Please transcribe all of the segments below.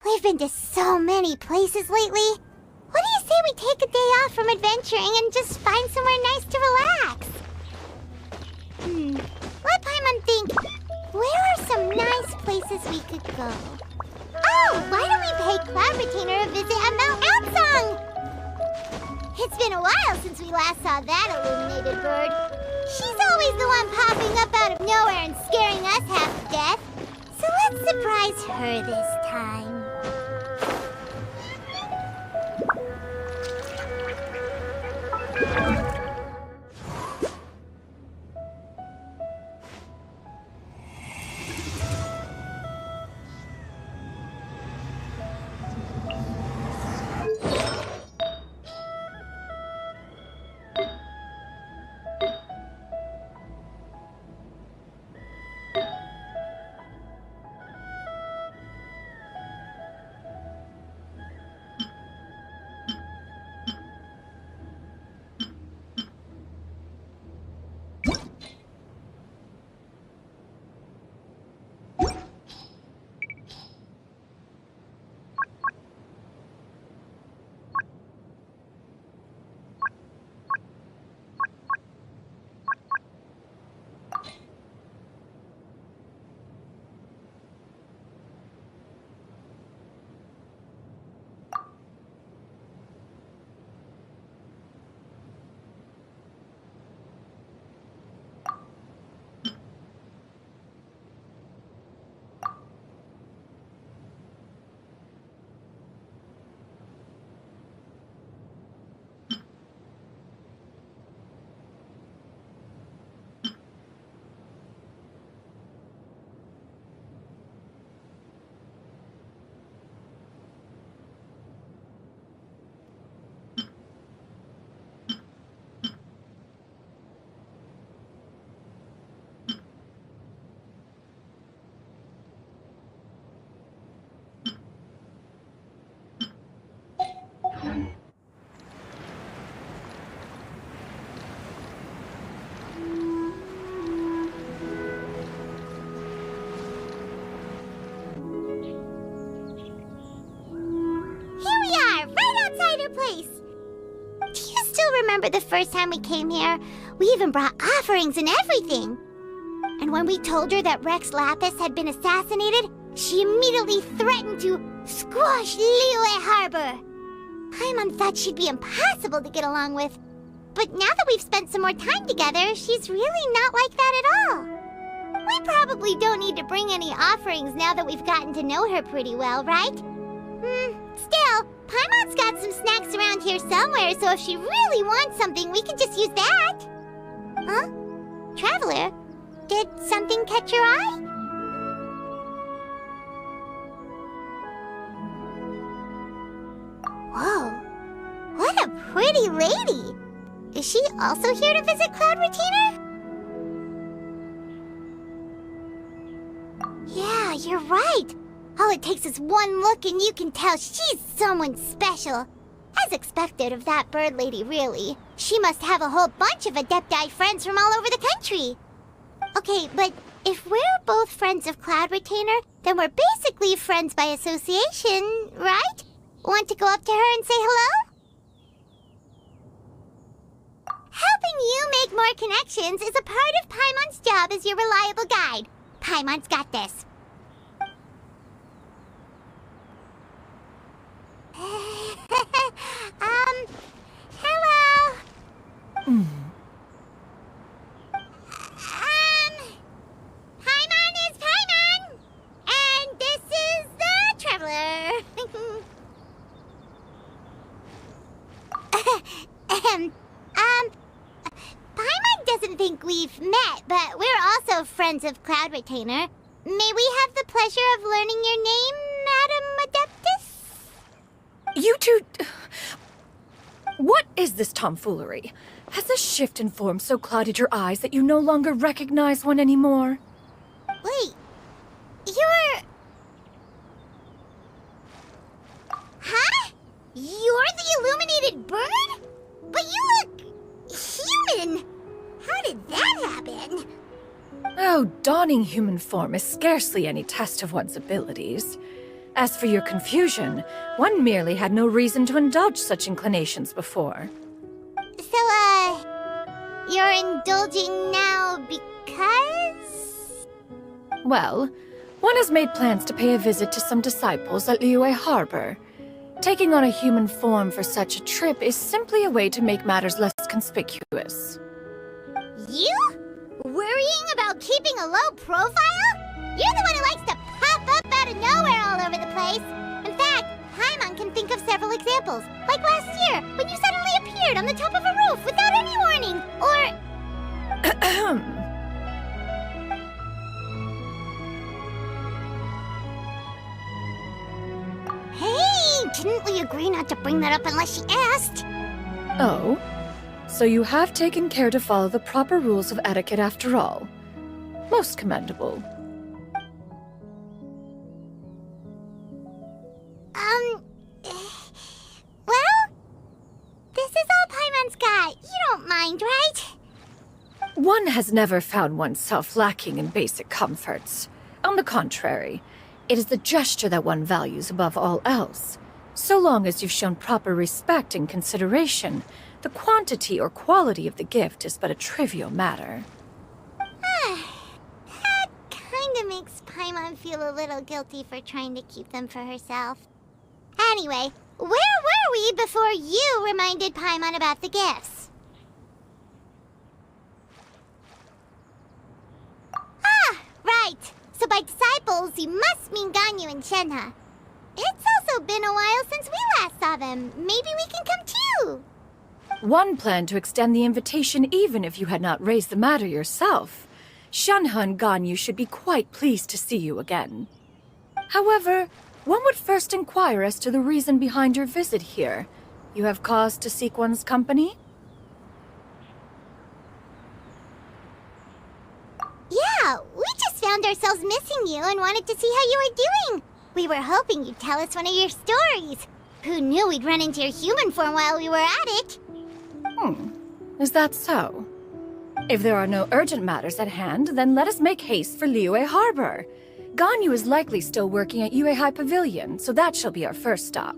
We've been to so many places lately. What do you say we take a day off from adventuring and just find somewhere nice to relax? Let Paimon think. Where are some nice places we could go? Oh, why don't we pay Cloud Retainer a visit at Mount Altsong? It's been a while since we last saw that illuminated bird. She's always the one popping up out of nowhere and scaring us half to death. So let's surprise her this time. Remember the first time we came here? We even brought offerings and everything. And when we told her that Rex Lapis had been assassinated, she immediately threatened to squash Liyue Harbor. Paimon thought she'd be impossible to get along with. But now that we've spent some more time together, she's really not like that at all. We probably don't need to bring any offerings now that we've gotten to know her pretty well, right? Still, Paimon's got some snacks around here somewhere, so if she really wants something, we can just use that. Huh? Traveler, did something catch your eye? Whoa, what a pretty lady! Is she also here to visit Cloud Retainer? Yeah, you're right. All it takes is one look and you can tell she's someone special. As expected of that bird lady, really. She must have a whole bunch of Adepti friends from all over the country. Okay, but if we're both friends of Cloud Retainer, then we're basically friends by association, right? Want to go up to her and say hello? Helping you make more connections is a part of Paimon's job as your reliable guide. Paimon's got this. Hello. Paimon is Paimon, and this is the Traveler. Paimon doesn't think we've met, but we're also friends of Cloud Retainer. May we have the pleasure of learning your name, Madam Adeptus? You two... What is this tomfoolery? Has this shift in form so clouded your eyes that you no longer recognize one anymore? Wait, you're... Huh? You're the illuminated bird? But you look... human! How did that happen? Oh, donning human form is scarcely any test of one's abilities. As for your confusion, one merely had no reason to indulge such inclinations before. So, you're indulging now because? Well, one has made plans to pay a visit to some disciples at Liyue Harbor. Taking on a human form for such a trip is simply a way to make matters less conspicuous. You? Worrying about keeping a low profile? You're the one who likes to pop up out of nowhere all over the place. In fact, Paimon can think of several examples. Like last year, when you suddenly appeared on the top of a roof without any warning. Or... Hey, didn't we agree not to bring that up unless she asked? Oh? So you have taken care to follow the proper rules of etiquette after all. Most commendable. Well, this is all Paimon's got. You don't mind, right? One has never found oneself lacking in basic comforts. On the contrary, it is the gesture that one values above all else. So long as you've shown proper respect and consideration, the quantity or quality of the gift is but a trivial matter. That kinda makes Paimon feel a little guilty for trying to keep them for herself. Anyway, where were we before you reminded Paimon about the gifts? Ah, right. So by disciples, you must mean Ganyu and Shenhe. It's also been a while since we last saw them. Maybe we can come too. One planned to extend the invitation even if you had not raised the matter yourself. Shenhe and Ganyu should be quite pleased to see you again. However, one would first inquire as to the reason behind your visit here. You have cause to seek one's company? Yeah, we just found ourselves missing you and wanted to see how you were doing. We were hoping you'd tell us one of your stories. Who knew we'd run into your human form while we were at it? Is that so? If there are no urgent matters at hand, then let us make haste for Liyue Harbor. Ganyu is likely still working at Yuehai Pavilion, so that shall be our first stop.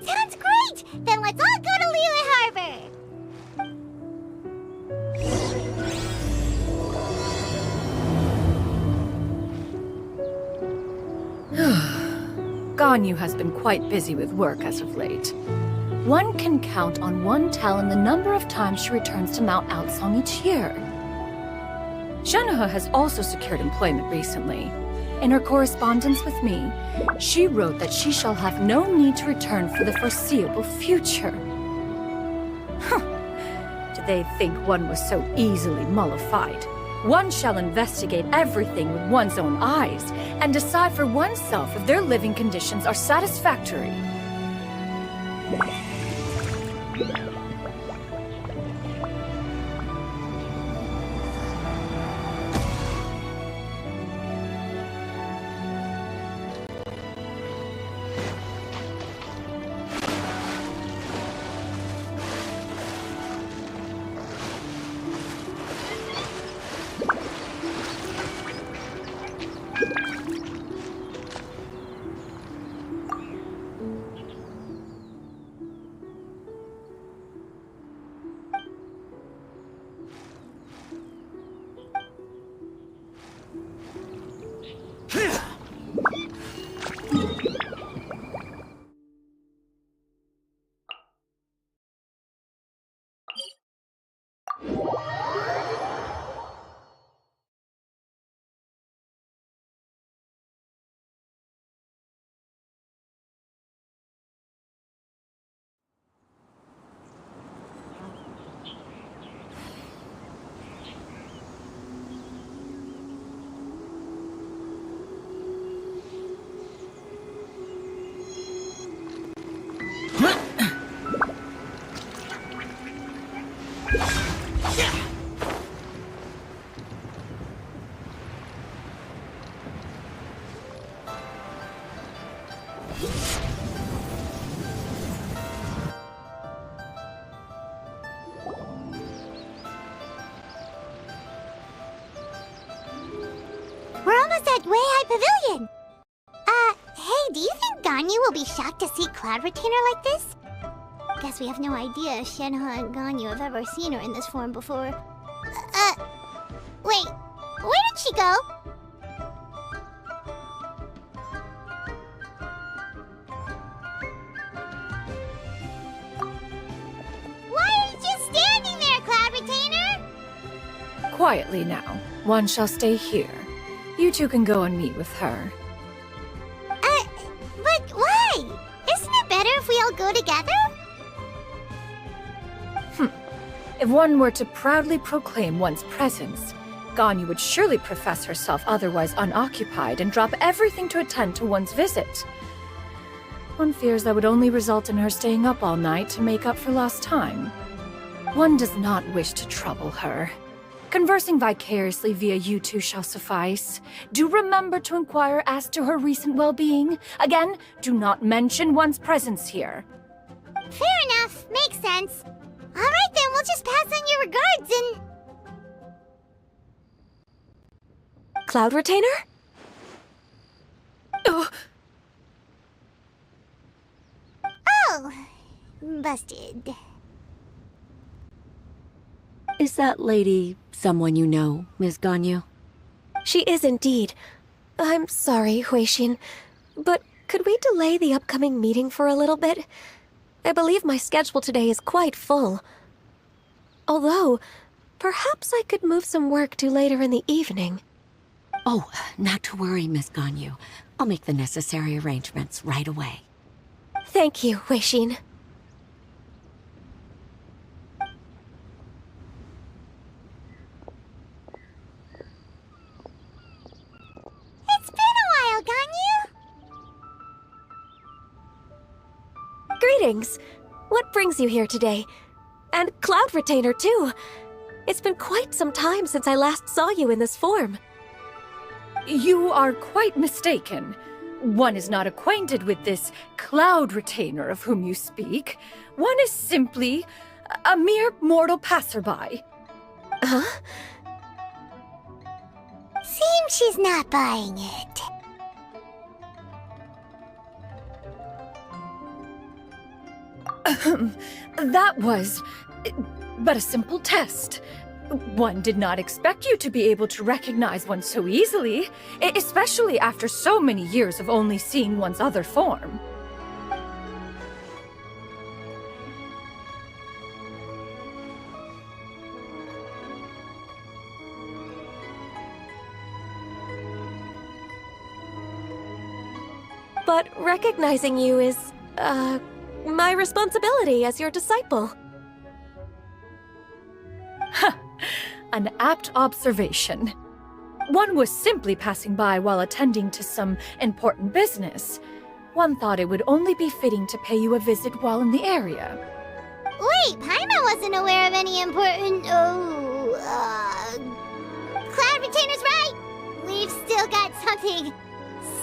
Sounds great! Then let's all go to Liyue Harbor! Ganyu has been quite busy with work as of late. One can count on one talon the number of times she returns to Mount Outsong each year. Shenhe has also secured employment recently. In her correspondence with me, she wrote that she shall have no need to return for the foreseeable future. Did they think one was so easily mollified? One shall investigate everything with one's own eyes and decide for oneself if their living conditions are satisfactory. Pavilion! Hey, do you think Ganyu will be shocked to see Cloud Retainer like this? Guess we have no idea if Shenhe and Ganyu have ever seen her in this form before. Wait, where did she go? Why are you just standing there, Cloud Retainer? Quietly now. One shall stay here. You two can go and meet with her. But why? Isn't it better if we all go together? If one were to proudly proclaim one's presence, Ganyu would surely profess herself otherwise unoccupied and drop everything to attend to one's visit. One fears that would only result in her staying up all night to make up for lost time. One does not wish to trouble her. Conversing vicariously via you two shall suffice. Do remember to inquire as to her recent well-being. Again, do not mention one's presence here. Fair enough. Makes sense. Alright then, we'll just pass on your regards and... Cloud Retainer? Oh, Oh, busted. Is that lady someone you know, Miss Ganyu? She is indeed. I'm sorry, Huixin, but could we delay the upcoming meeting for a little bit? I believe my schedule today is quite full. Although, perhaps I could move some work to later in the evening. Oh, not to worry, Miss Ganyu. I'll make the necessary arrangements right away. Thank you, Huixin. It's been a while, Ganyu. Greetings. What brings you here today? And Cloud Retainer, too. It's been quite some time since I last saw you in this form. you are quite mistaken. One is not acquainted with this Cloud Retainer of whom you speak. One is simply a mere mortal passerby. Huh? Seems she's not buying it. That was but a simple test. One did not expect you to be able to recognize one so easily, especially after so many years of only seeing one's other form. But recognizing you is, my responsibility as your disciple. An apt observation. One was simply passing by while attending to some important business. One thought it would only be fitting to pay you a visit while in the area. Wait, Paimon wasn't aware of any important... Cloud Retainer's right! We've still got something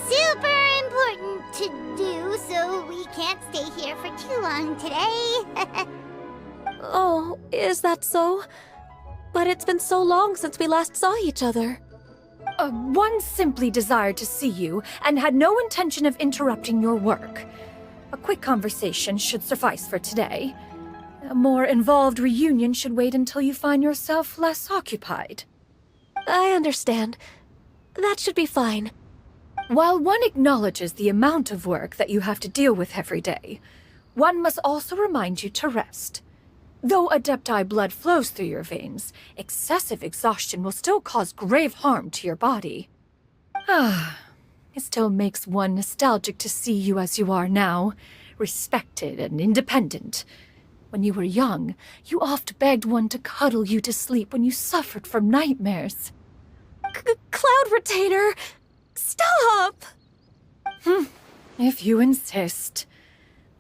super important to do, so we can't stay here for too long today. Oh, is that so? But it's been so long since we last saw each other. One simply desired to see you and had no intention of interrupting your work. A quick conversation should suffice for today. A more involved reunion should wait until you find yourself less occupied. I understand. That should be fine. While one acknowledges the amount of work that you have to deal with every day, one must also remind you to rest. Though Adepti blood flows through your veins, excessive exhaustion will still cause grave harm to your body. It still makes one nostalgic to see you as you are now, respected and independent. When you were young, you oft begged one to cuddle you to sleep when you suffered from nightmares. Cloud Retainer! Stop! If you insist.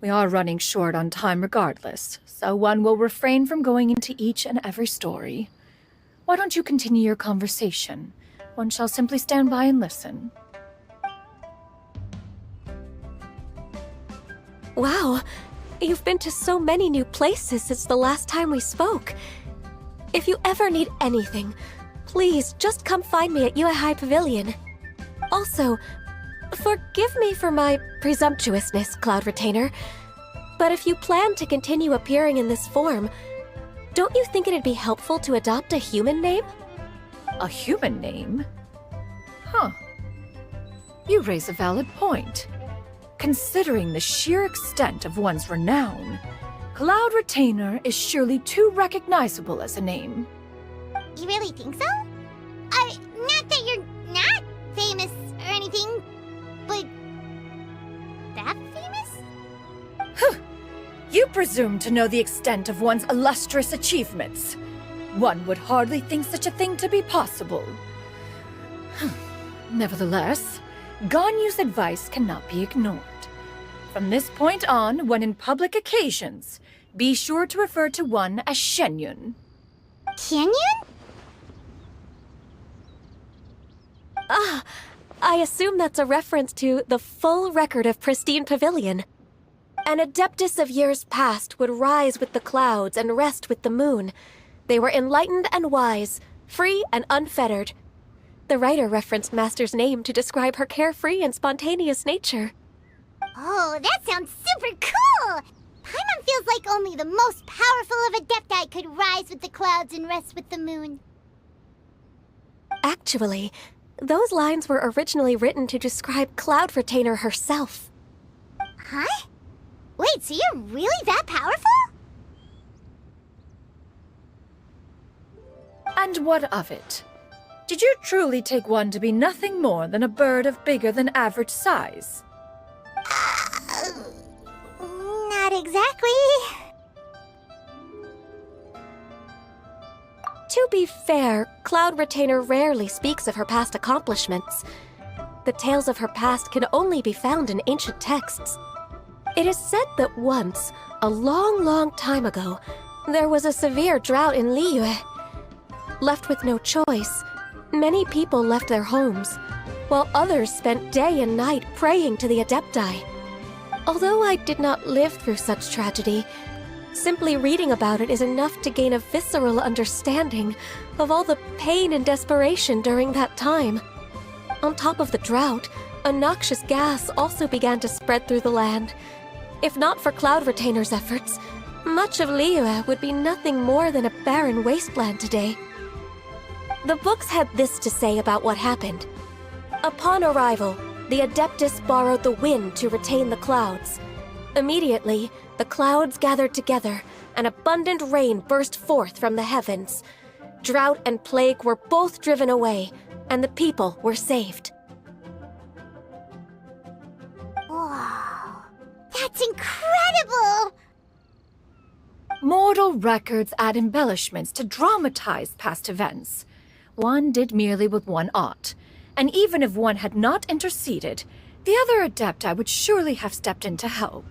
We are running short on time regardless, so one will refrain from going into each and every story. Why don't you continue your conversation? One shall simply stand by and listen. Wow, you've been to so many new places since the last time we spoke. If you ever need anything, please just come find me at Uehai Pavilion. Also, forgive me for my presumptuousness, Cloud Retainer, but if you plan to continue appearing in this form, don't you think it'd be helpful to adopt a human name? A human name? Huh. You raise a valid point. Considering the sheer extent of one's renown, Cloud Retainer is surely too recognizable as a name. You really think so? Not that you're not famous or anything, but that famous? You presume to know the extent of one's illustrious achievements. One would hardly think such a thing to be possible. Nevertheless, Ganyu's advice cannot be ignored. From this point on, when in public occasions, be sure to refer to one as Xianyun. Xianyun? Ah, I assume that's a reference to the full record of Pristine Pavilion. An adeptus of years past would rise with the clouds and rest with the moon. They were enlightened and wise, free and unfettered. The writer referenced Master's name to describe her carefree and spontaneous nature. Oh, that sounds super cool! Paimon feels like only the most powerful of Adepti could rise with the clouds and rest with the moon. Actually, those lines were originally written to describe Cloud Retainer herself. Huh? Wait, so you're really that powerful? And what of it? Did you truly take one to be nothing more than a bird of bigger than average size? Not exactly. To be fair, Cloud Retainer rarely speaks of her past accomplishments. The tales of her past can only be found in ancient texts. It is said that once, a long, long time ago, there was a severe drought in Liyue. Left with no choice, many people left their homes, while others spent day and night praying to the Adepti. Although I did not live through such tragedy, simply reading about it is enough to gain a visceral understanding of all the pain and desperation during that time. On top of the drought, a noxious gas also began to spread through the land. If not for Cloud Retainer's efforts, much of Liyue would be nothing more than a barren wasteland today. The books had this to say about what happened. Upon arrival, the Adeptus borrowed the wind to retain the clouds. Immediately, the clouds gathered together, and abundant rain burst forth from the heavens. Drought and plague were both driven away, and the people were saved. Wow, that's incredible! Mortal records add embellishments to dramatize past events. One did merely what one ought, and even if one had not interceded, the other Adepti would surely have stepped in to help.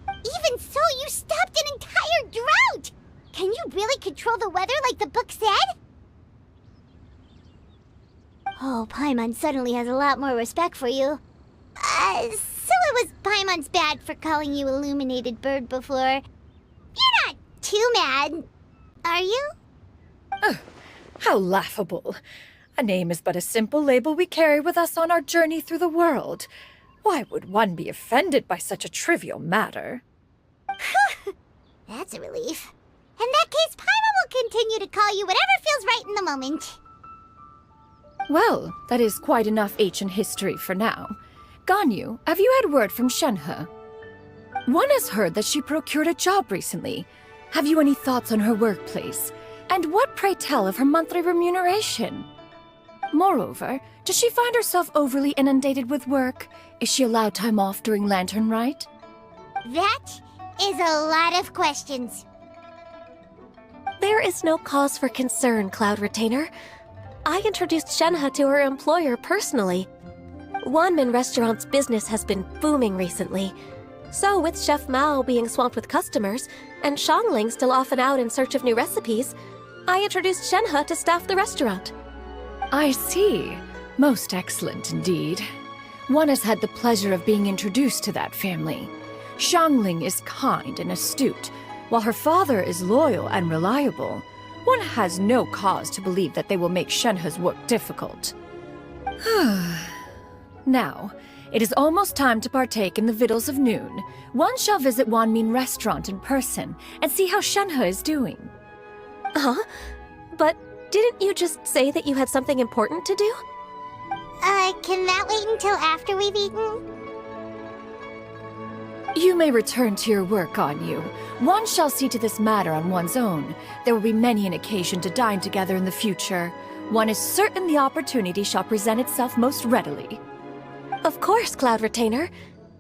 Even so, you stopped an entire drought! Can you really control the weather like the book said? Oh, Paimon suddenly has a lot more respect for you. So it was Paimon's bad for calling you Illuminated Bird before. You're not too mad, are you? How laughable. A name is but a simple label we carry with us on our journey through the world. Why would one be offended by such a trivial matter? That's a relief. In that case, Paimon will continue to call you whatever feels right in the moment. Well, that is quite enough ancient history for now. Ganyu, have you had word from Shenhe? One has heard that she procured a job recently. Have you any thoughts on her workplace? And what, pray tell, of her monthly remuneration? Moreover, does she find herself overly inundated with work? Is she allowed time off during Lantern Rite? That is a lot of questions. There is no cause for concern, Cloud Retainer. I introduced Shenhe to her employer personally. Wanmin Restaurant's business has been booming recently. So with Chef Mao being swamped with customers, and Shangling still off and out in search of new recipes, I introduced Shenhe to staff the restaurant. I see. Most excellent indeed. One has had the pleasure of being introduced to that family. Shangling is kind and astute, while her father is loyal and reliable. One has no cause to believe that they will make Shenhe's work difficult. Now, it is almost time to partake in the victuals of noon. One shall visit Wanmin restaurant in person and see how Shenhe is doing. Huh? But didn't you just say that you had something important to do? Can that wait until after we've eaten? You may return to your work, Ganyu. One shall see to this matter on one's own. There will be many an occasion to dine together in the future. One is certain the opportunity shall present itself most readily. Of course, Cloud Retainer.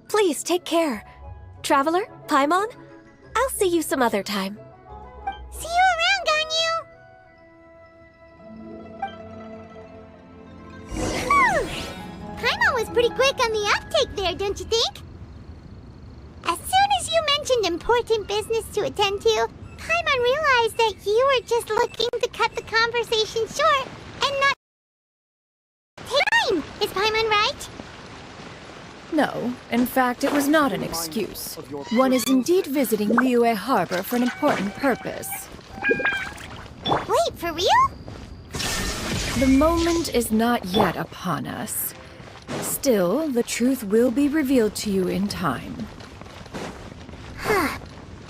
Please take care. Traveler, Paimon, I'll see you some other time. See you around, Ganyu! Paimon was pretty quick on the uptake there, don't you think? As soon as you mentioned important business to attend to, Paimon realized that you were just looking to cut the conversation short and not take time. Is Paimon right? No, in fact, it was not an excuse. One is indeed visiting Liyue Harbor for an important purpose. Wait, for real? The moment is not yet upon us. Still, the truth will be revealed to you in time.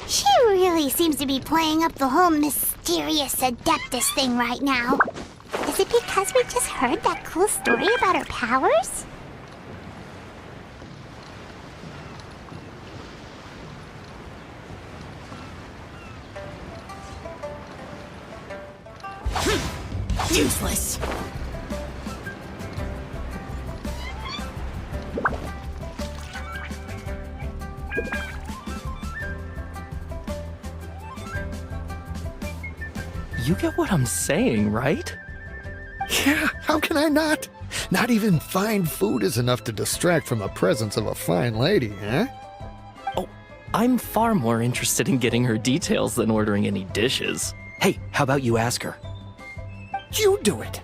She really seems to be playing up the whole mysterious Adeptus thing right now. Is it because we just heard that cool story about her powers? Useless. You get what I'm saying, right? Yeah, how can I not? Not even fine food is enough to distract from the presence of a fine lady, eh? Oh, I'm far more interested in getting her details than ordering any dishes. Hey, how about you ask her? You do it!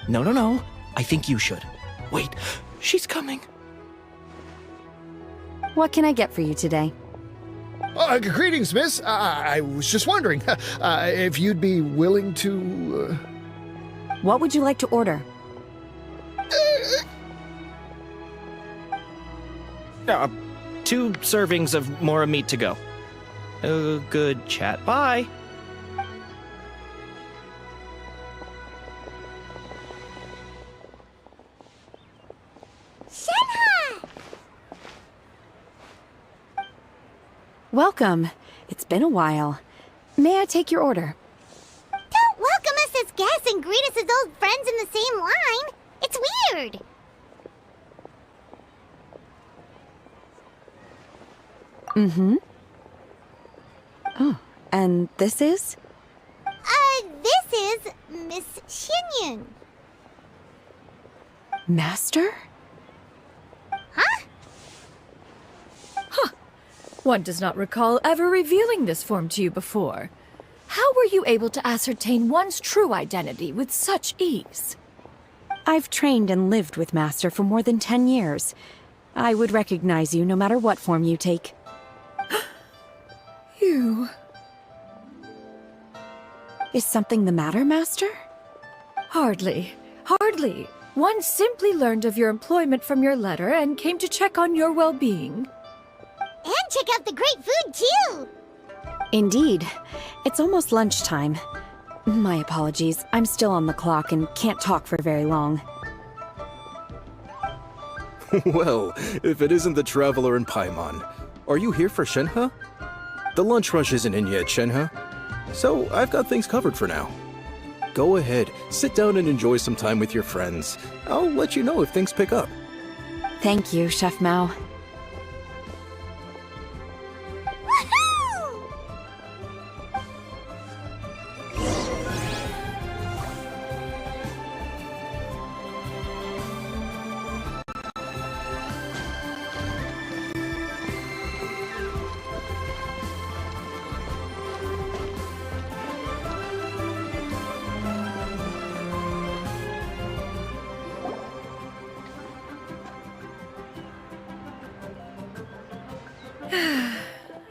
No. I think you should. Wait, she's coming. What can I get for you today? Greetings, miss. I was just wondering if you'd be willing to... What would you like to order? 2 servings of Mora meat to go. Good chat. Bye. Shenhe! Welcome. It's been a while. May I take your order? Don't welcome us as guests and greet us as old friends in the same line. It's weird. Mm-hmm. Oh, and this is? This is Miss Xianyun. Master? Huh? One does not recall ever revealing this form to you before. How were you able to ascertain one's true identity with such ease? I've trained and lived with Master for more than 10 years. I would recognize you no matter what form you take. You... Is something the matter, Master? Hardly. One simply learned of your employment from your letter and came to check on your well-being. And check out the great food, too! Indeed. It's almost lunchtime. My apologies. I'm still on the clock and can't talk for very long. Well, if it isn't the Traveler and Paimon, are you here for Shenhe? The lunch rush isn't in yet, Shenhe. So I've got things covered for now. Go ahead, sit down and enjoy some time with your friends. I'll let you know if things pick up. Thank you, Chef Mao. Woohoo!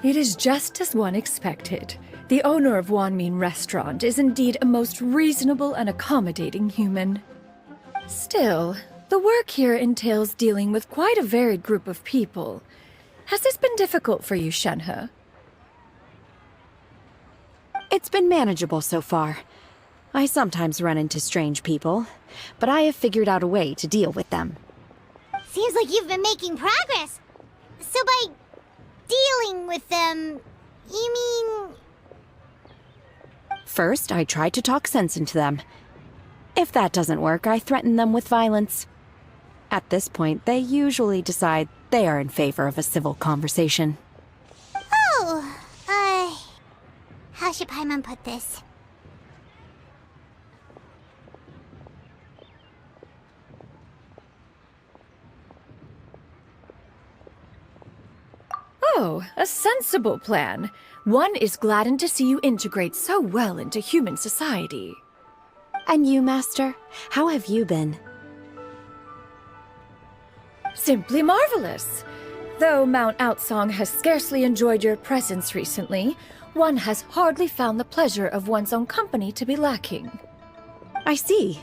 It is just as one expected. The owner of Wanmin Restaurant is indeed a most reasonable and accommodating human. Still, The work here entails dealing with quite a varied group of people. Has this been difficult for you, Shenhe? It's been manageable so far. I sometimes run into strange people, but I have figured out a way to deal with them. Seems like you've been making progress. So by dealing with them, you mean... First, I try to talk sense into them. If that doesn't work, I threaten them with violence. At this point, they usually decide they are in favor of a civil conversation. Oh, how should Paimon put this? Oh, a sensible plan. One is gladdened to see you integrate so well into human society. And you, Master? How have you been? Simply marvelous. Though Mount Outsong has scarcely enjoyed your presence recently, one has hardly found the pleasure of one's own company to be lacking. I see.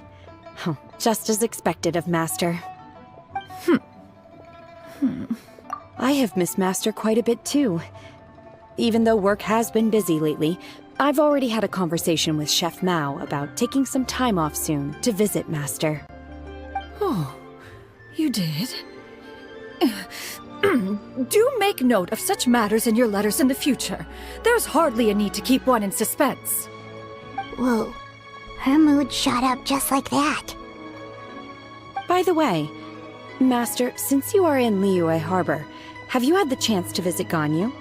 Oh, just as expected of Master. I have missed Master quite a bit too. Even though work has been busy lately, I've already had a conversation with Chef Mao about taking some time off soon to visit Master. Oh, you did? Do make note of such matters in your letters in the future. There's hardly a need to keep one in suspense. Whoa, her mood shot up just like that. By the way, Master, since you are in Liyue Harbor, have you had the chance to visit Ganyu?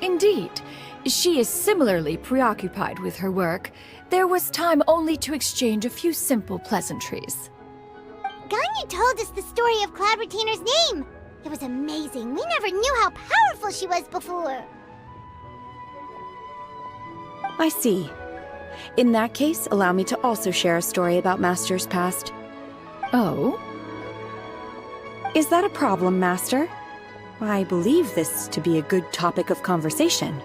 Indeed. She is similarly preoccupied with her work. There was time only to exchange a few simple pleasantries. Ganyu told us the story of Cloud Retainer's name. It was amazing. We never knew how powerful she was before. I see. In that case, allow me to also share a story about Master's past. Oh? Is that a problem, Master? I believe this to be a good topic of conversation.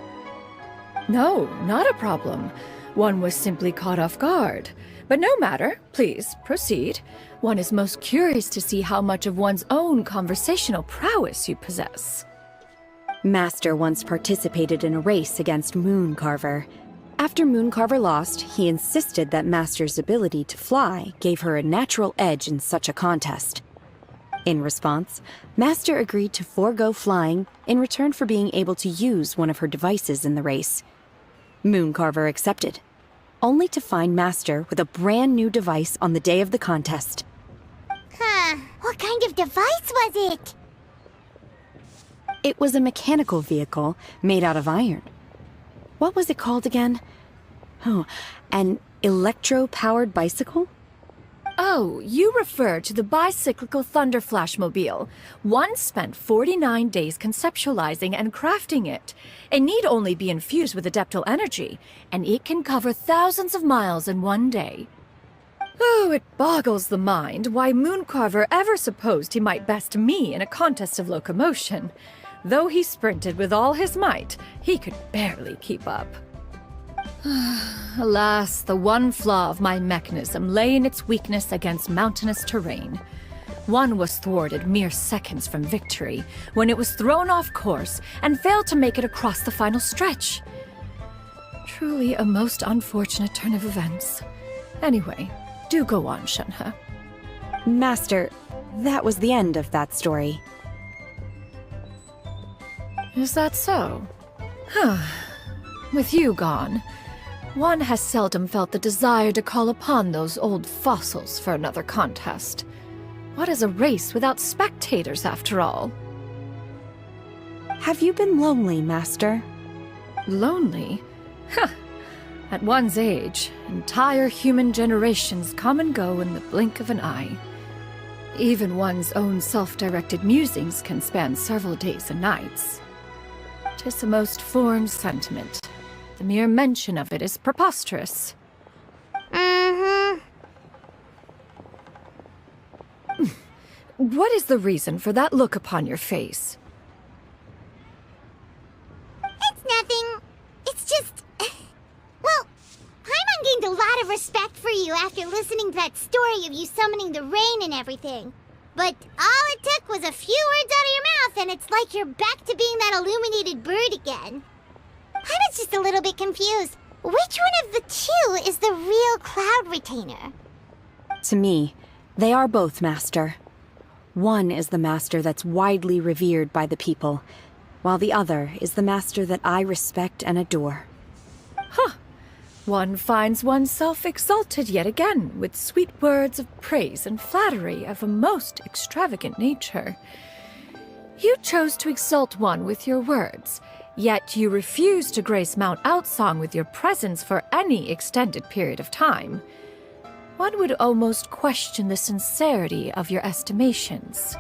No, not a problem. One was simply caught off guard. But no matter, please, proceed. One is most curious to see how much of one's own conversational prowess you possess. Master once participated in a race against Mooncarver. After Mooncarver lost, he insisted that Master's ability to fly gave her a natural edge in such a contest. In response, Master agreed to forego flying in return for being able to use one of her devices in the race. Mooncarver accepted, only to find Master with a brand new device on the day of the contest. Huh, what kind of device was it? It was a mechanical vehicle made out of iron. What was it called again? Oh, an electro-powered bicycle? Oh, you refer to the bicyclical Thunder Flashmobile. One spent 49 days conceptualizing and crafting it. It need only be infused with adeptal energy, and it can cover thousands of miles in one day. Oh, it boggles the mind why Mooncarver ever supposed he might best me in a contest of locomotion. Though he sprinted with all his might, he could barely keep up. Alas, the one flaw of my mechanism lay in its weakness against mountainous terrain. One was thwarted mere seconds from victory, when it was thrown off course and failed to make it across the final stretch. Truly a most unfortunate turn of events. Anyway, do go on, Shenhe. Master, that was the end of that story. Is that so? With you gone, one has seldom felt the desire to call upon those old fossils for another contest. What is a race without spectators, after all? Have you been lonely, Master? Lonely? At one's age, entire human generations come and go in the blink of an eye. Even one's own self-directed musings can span several days and nights. 'Tis a most foreign sentiment. The mere mention of it is preposterous. What is the reason for that look upon your face? It's nothing. It's just... Well, Paimon gained a lot of respect respect for you after listening to that story of you summoning the rain and everything. But all it took was a few words out of your mouth, and it's like you're back to being that illuminated bird again. I was just a little bit confused. Which one of the two is the real cloud retainer? To me, they are both, Master. One is the master that's widely revered by the people, while the other is the master that I respect and adore. Huh. One finds oneself exalted yet again with sweet words of praise and flattery of a most extravagant nature. You chose to exalt one with your words, yet you refuse to grace Mount Outsong with your presence for any extended period of time. One would almost question the sincerity of your estimations.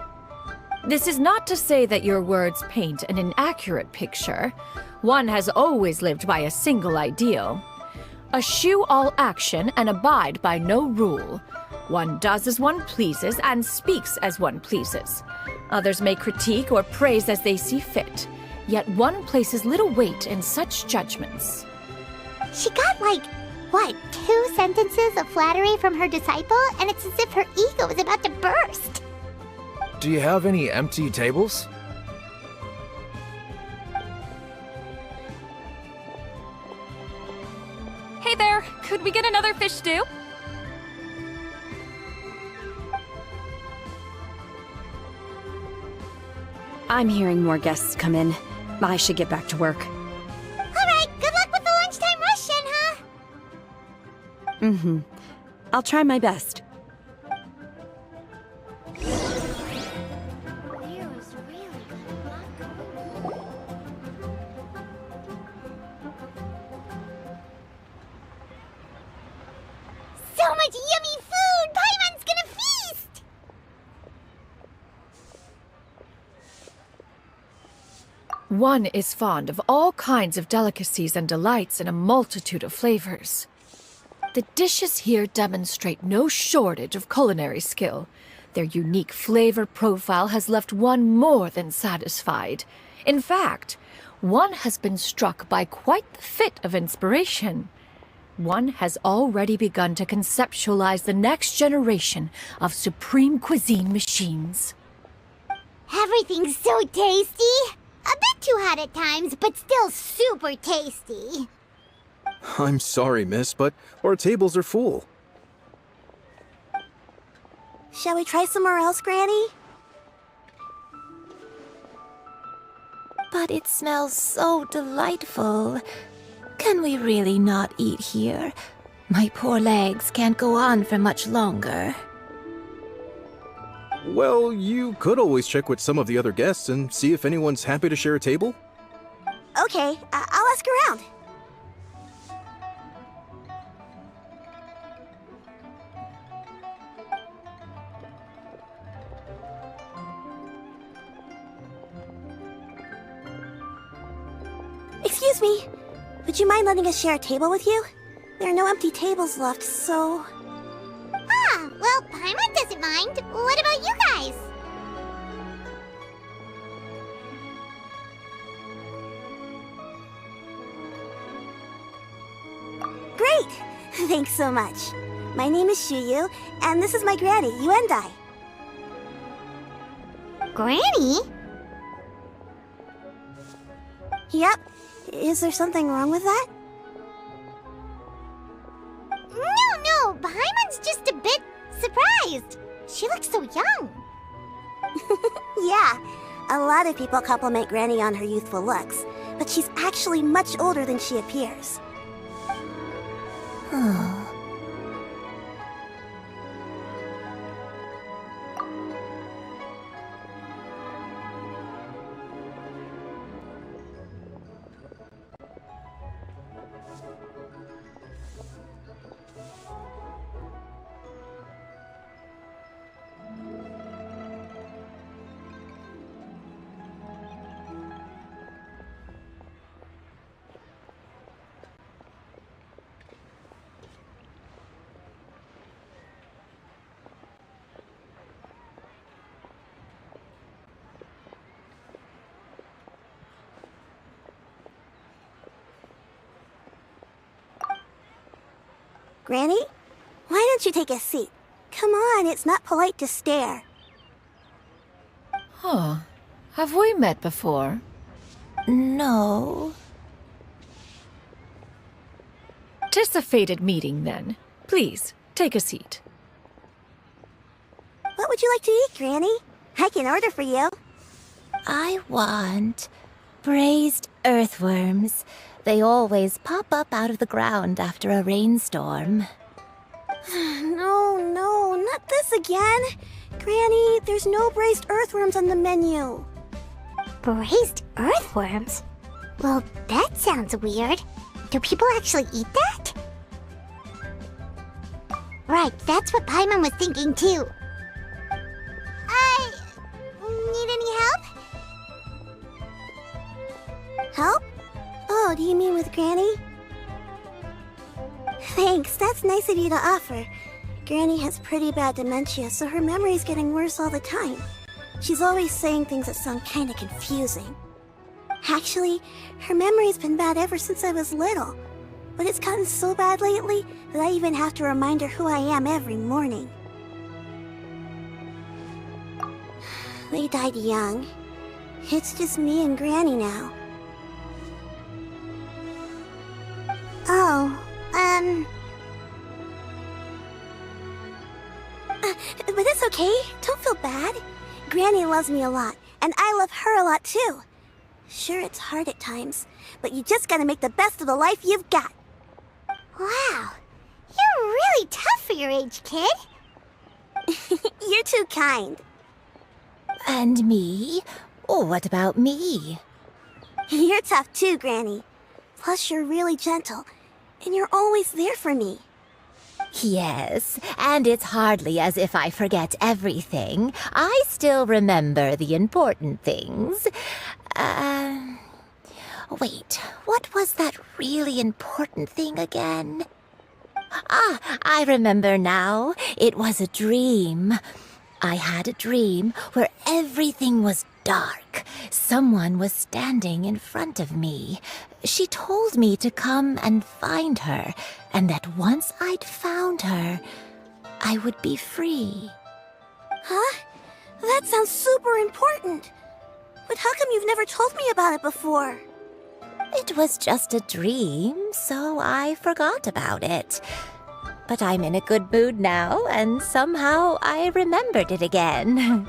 This is not to say that your words paint an inaccurate picture. One has always lived by a single ideal. Eschew all action and abide by no rule. One does as one pleases and speaks as one pleases. Others may critique or praise as they see fit, yet one places little weight in such judgments. She got like, what, 2 sentences of flattery from her disciple, and it's as if her ego is about to burst. Do you have any empty tables? Hey there, could we get another fish stew? I'm hearing more guests come in. I should get back to work. Alright, good luck with the lunchtime rush, Shenhe. Mm-hmm. I'll try my best. So much yummy food! Paimon's gonna feast! One is fond of all kinds of delicacies and delights in a multitude of flavors. The dishes here demonstrate no shortage of culinary skill. Their unique flavor profile has left one more than satisfied. In fact, one has been struck by quite the fit of inspiration. One has already begun to conceptualize the next generation of supreme cuisine machines. Everything's so tasty! A bit too hot at times, but still super tasty. I'm sorry, miss, but our tables are full. Shall we try somewhere else, Granny? But it smells so delightful. Can we really not eat here? My poor legs can't go on for much longer. Well, you could always check with some of the other guests and see if anyone's happy to share a table. Okay, I'll ask around. Excuse me. Would you mind letting us share a table with you? There are no empty tables left, so... Ah, well, Paimon doesn't mind. What about you guys? Great! Thanks so much. My name is Xianyun, and this is my granny, Yuendai. Granny? Yep. Is there something wrong with that? No, Paimon's just a bit surprised. She looks so young. Yeah, a lot of people compliment Granny on her youthful looks, but she's actually much older than she appears. Granny? Why don't you take a seat? Come on, it's not polite to stare. Huh. Have we met before? No. 'Tis a fated meeting, then. Please, take a seat. What would you like to eat, Granny? I can order for you. I want braised earthworms. They always pop up out of the ground after a rainstorm. No, not this again. Granny, there's no braised earthworms on the menu. Braised earthworms? Well, that sounds weird. Do people actually eat that? Right, that's what Paimon was thinking too. Need any help? Help? Oh, do you mean with Granny? Thanks, that's nice of you to offer. Granny has pretty bad dementia, so her memory's getting worse all the time. She's always saying things that sound kinda confusing. Actually, her memory's been bad ever since I was little. But it's gotten so bad lately that I even have to remind her who I am every morning. They died young. It's just me and Granny now. But it's okay. Don't feel bad. Granny loves me a lot, and I love her a lot too. Sure, it's hard at times, but you just gotta make the best of the life you've got. Wow, you're really tough for your age, kid. You're too kind. And me? Oh, what about me? You're tough too, Granny. Plus, you're really gentle, and you're always there for me. Yes, and it's hardly as if I forget everything. I still remember the important things. Wait, what was that really important thing again? Ah, I remember now. It was a dream. I had a dream where everything was dark. Someone was standing in front of me. She told me to come and find her, and that once I'd found her, I would be free. Huh? That sounds super important. But how come you've never told me about it before? It was just a dream, so I forgot about it. But I'm in a good mood now, and somehow I remembered it again.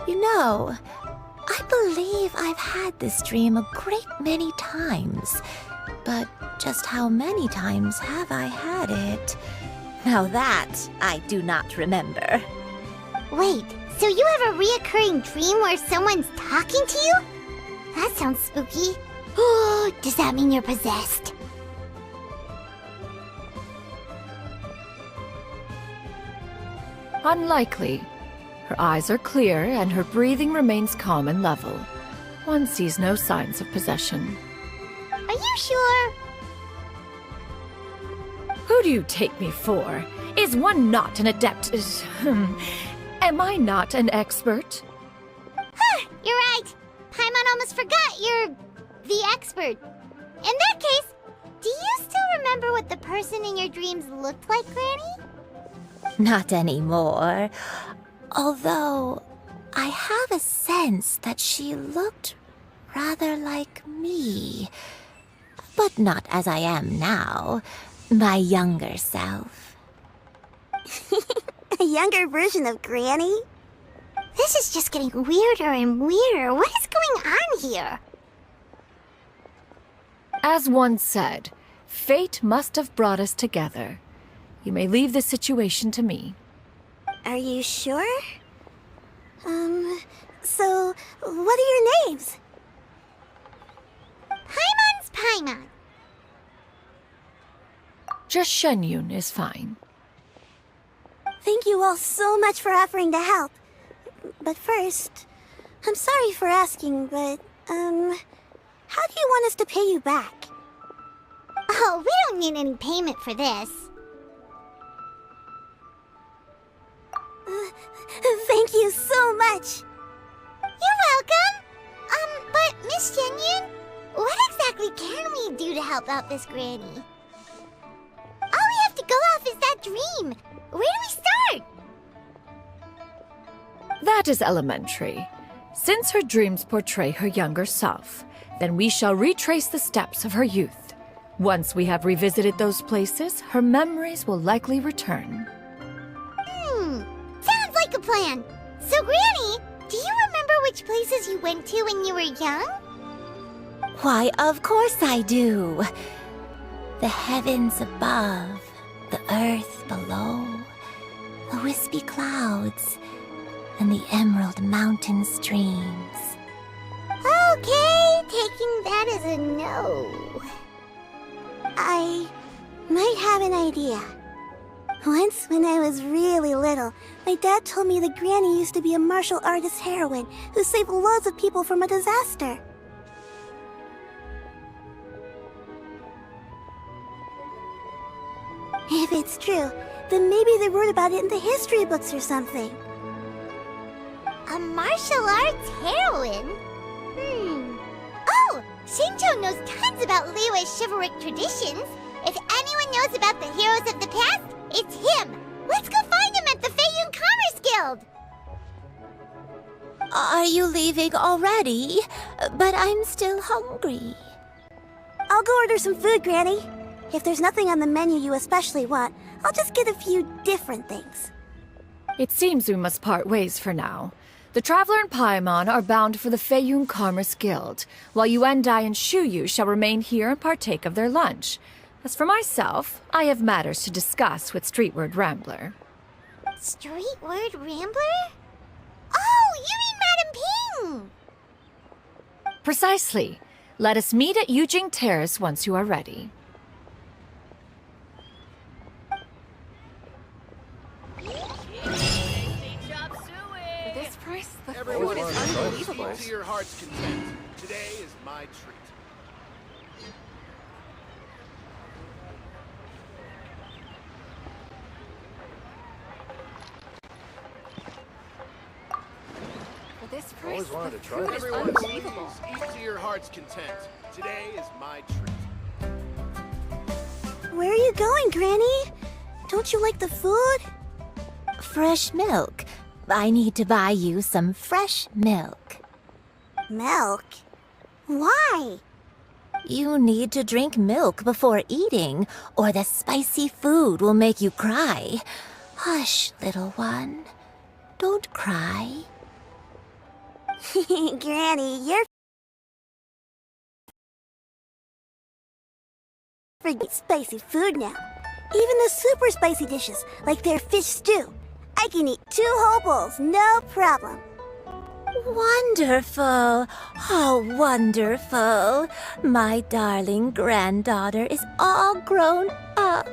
You know, I believe I've had this dream a great many times. But just how many times have I had it? Now that I do not remember. Wait, so you have a reoccurring dream where someone's talking to you? That sounds spooky. Oh, does that mean you're possessed? Unlikely. Her eyes are clear and her breathing remains calm and level. One sees no signs of possession. Are you sure? Who do you take me for? Is one not an adept? Am I not an expert? Huh, you're right. Paimon almost forgot you're the expert. In that case, do you still remember what the person in your dreams looked like, Granny? Not anymore. Although, I have a sense that she looked rather like me. But not as I am now. My younger self. A younger version of Granny? This is just getting weirder and weirder. What is going on here? As one said, fate must have brought us together. You may leave this situation to me. Are you sure? So, what are your names? Paimon's Paimon. Just Xianyun is fine. Thank you all so much for offering to help. But first, I'm sorry for asking, but, how do you want us to pay you back? Oh, we don't need any payment for this. Thank you so much. You're welcome. But Miss Xianyun, what exactly can we do to help out this granny? All we have to that dream? Where do we start? That is elementary. Since her dreams portray her younger self, then we shall retrace the steps of her youth. Once we have revisited those places, her memories will likely return. Sounds like a plan. So, Granny, do you remember which places you went to when you were young? Why, of course I do. The heavens above, the earth below, the wispy clouds, and the emerald mountain streams. Okay, taking that as a no. I might have an idea. Once, when I was really little, my dad told me that Granny used to be a martial artist heroine who saved loads of people from a disaster. If it's true, then maybe they wrote about it in the history books or something. A martial arts heroine? Oh! Shinjo knows tons about Liyue's chivalric traditions. If anyone knows about the heroes of the past, it's him! Let's go find him at the Feiyun Commerce Guild! Are you leaving already? But I'm still hungry. I'll go order some food, Granny. If there's nothing on the menu you especially want, I'll just get a few different things. It seems we must part ways for now. The Traveler and Paimon are bound for the Feiyun Commerce Guild, while Yuendai and Shuyu shall remain here and partake of their lunch. As for myself, I have matters to discuss with Streetward Rambler. Streetward Rambler? Oh, you mean Madam Ping! Precisely. Let us meet at Yujing Terrace once you are ready. For this price, the Everyone, food is unbelievable. eat to your heart's content. Today is my treat. For this price, Always wanted the to try food this. is Everyone, unbelievable. please eat to your heart's content. Today is my treat. Where are you going, Granny? Don't you like the food? Fresh milk. I need to buy you some fresh milk. Milk? Why? You need to drink milk before eating, or the spicy food will make you cry. Hush, little one. Don't cry. Granny, you're forget spicy food now. Even the super spicy dishes, like their fish stew. I can eat 2 whole bowls, no problem. Wonderful. Oh, wonderful. My darling granddaughter is all grown up.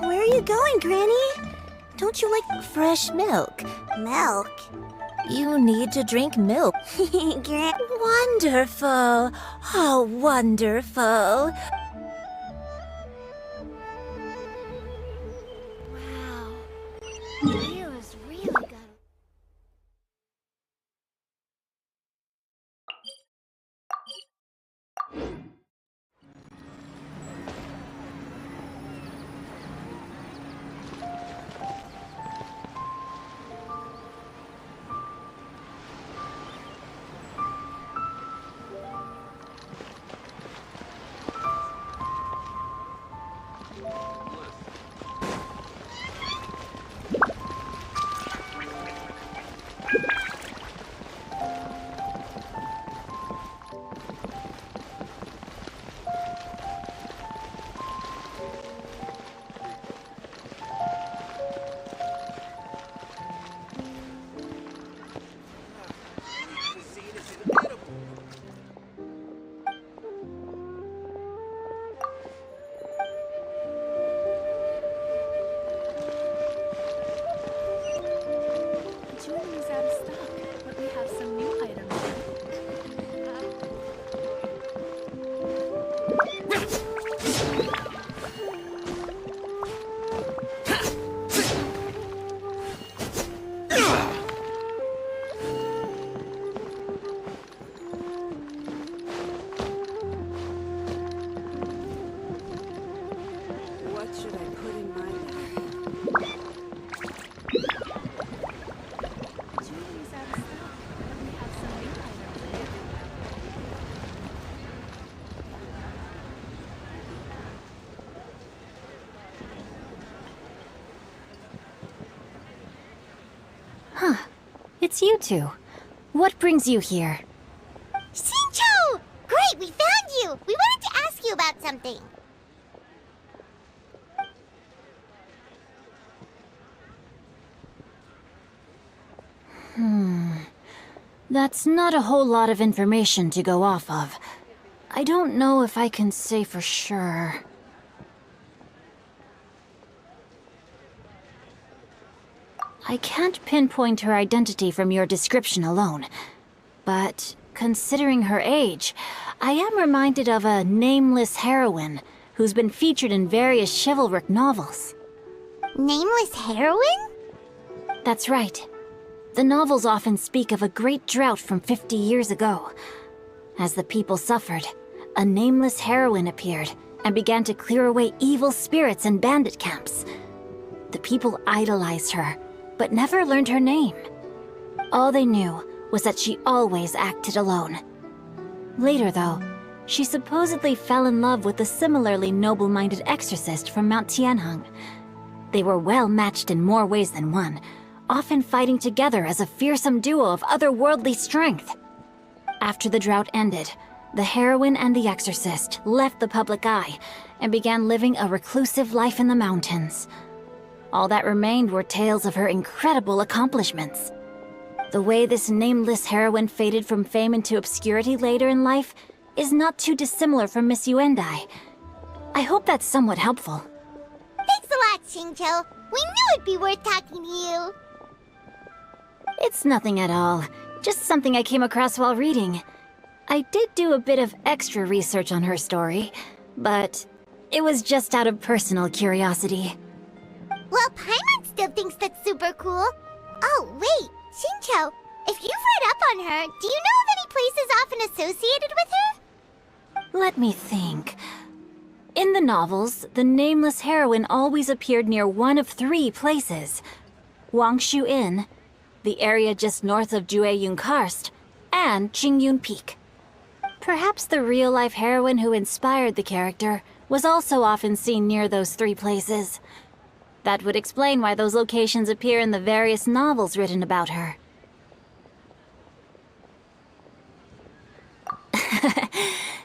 Where are you going, Granny? Don't you like Fresh milk. milk? You need to drink milk. Gran- Wonderful. Oh, wonderful. Wow. Leo's really got Huh. It's you two. What brings you here? Xinqiu! Great, we found you! We wanted to ask you about something. That's not a whole lot of information to go off of. I don't know if I can say for sure. I can't pinpoint her identity from your description alone, but considering her age, I am reminded of a nameless heroine who's been featured in various chivalric novels. Nameless heroine? That's right. The novels often speak of a great drought from 50 years ago. As the people suffered, a nameless heroine appeared and began to clear away evil spirits and bandit camps. The people idolized her, but never learned her name. All they knew was that she always acted alone. Later, though, she supposedly fell in love with a similarly noble-minded exorcist from Mount Tianheng. They were well matched in more ways than one, often fighting together as a fearsome duo of otherworldly strength. After the drought ended, the heroine and the exorcist left the public eye and began living a reclusive life in the mountains. All that remained were tales of her incredible accomplishments. The way this nameless heroine faded from fame into obscurity later in life is not too dissimilar from Miss Yuendai. I hope that's somewhat helpful. Thanks a lot, Xingqiu. We knew it'd be worth talking to you. It's nothing at all. Just something I came across while reading. I did do a bit of extra research on her story, but it was just out of personal curiosity. Well, Paimon still thinks that's super cool. Oh, wait, Xingqiu, if you've read up on her, do you know of any places often associated with her? Let me think. In the novels, the nameless heroine always appeared near one of 3 places. Wangshu Inn, the area just north of Jueyun Karst, and Qingyun Peak. Perhaps the real-life heroine who inspired the character was also often seen near those 3 places. That would explain why those locations appear in the various novels written about her.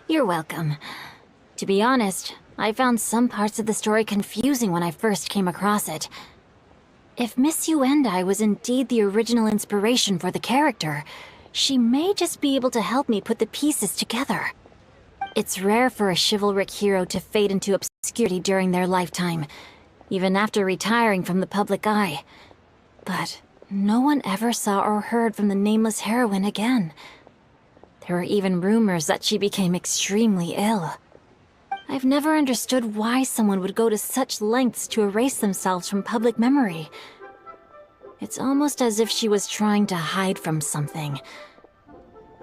You're welcome. To be honest, I found some parts of the story confusing when I first came across it. If Miss Yuendai was indeed the original inspiration for the character, she may just be able to help me put the pieces together. It's rare for a chivalric hero to fade into obscurity during their lifetime, even after retiring from the public eye. But no one ever saw or heard from the nameless heroine again. There were even rumors that she became extremely ill. I've never understood why someone would go to such lengths to erase themselves from public memory. It's almost as if she was trying to hide from something.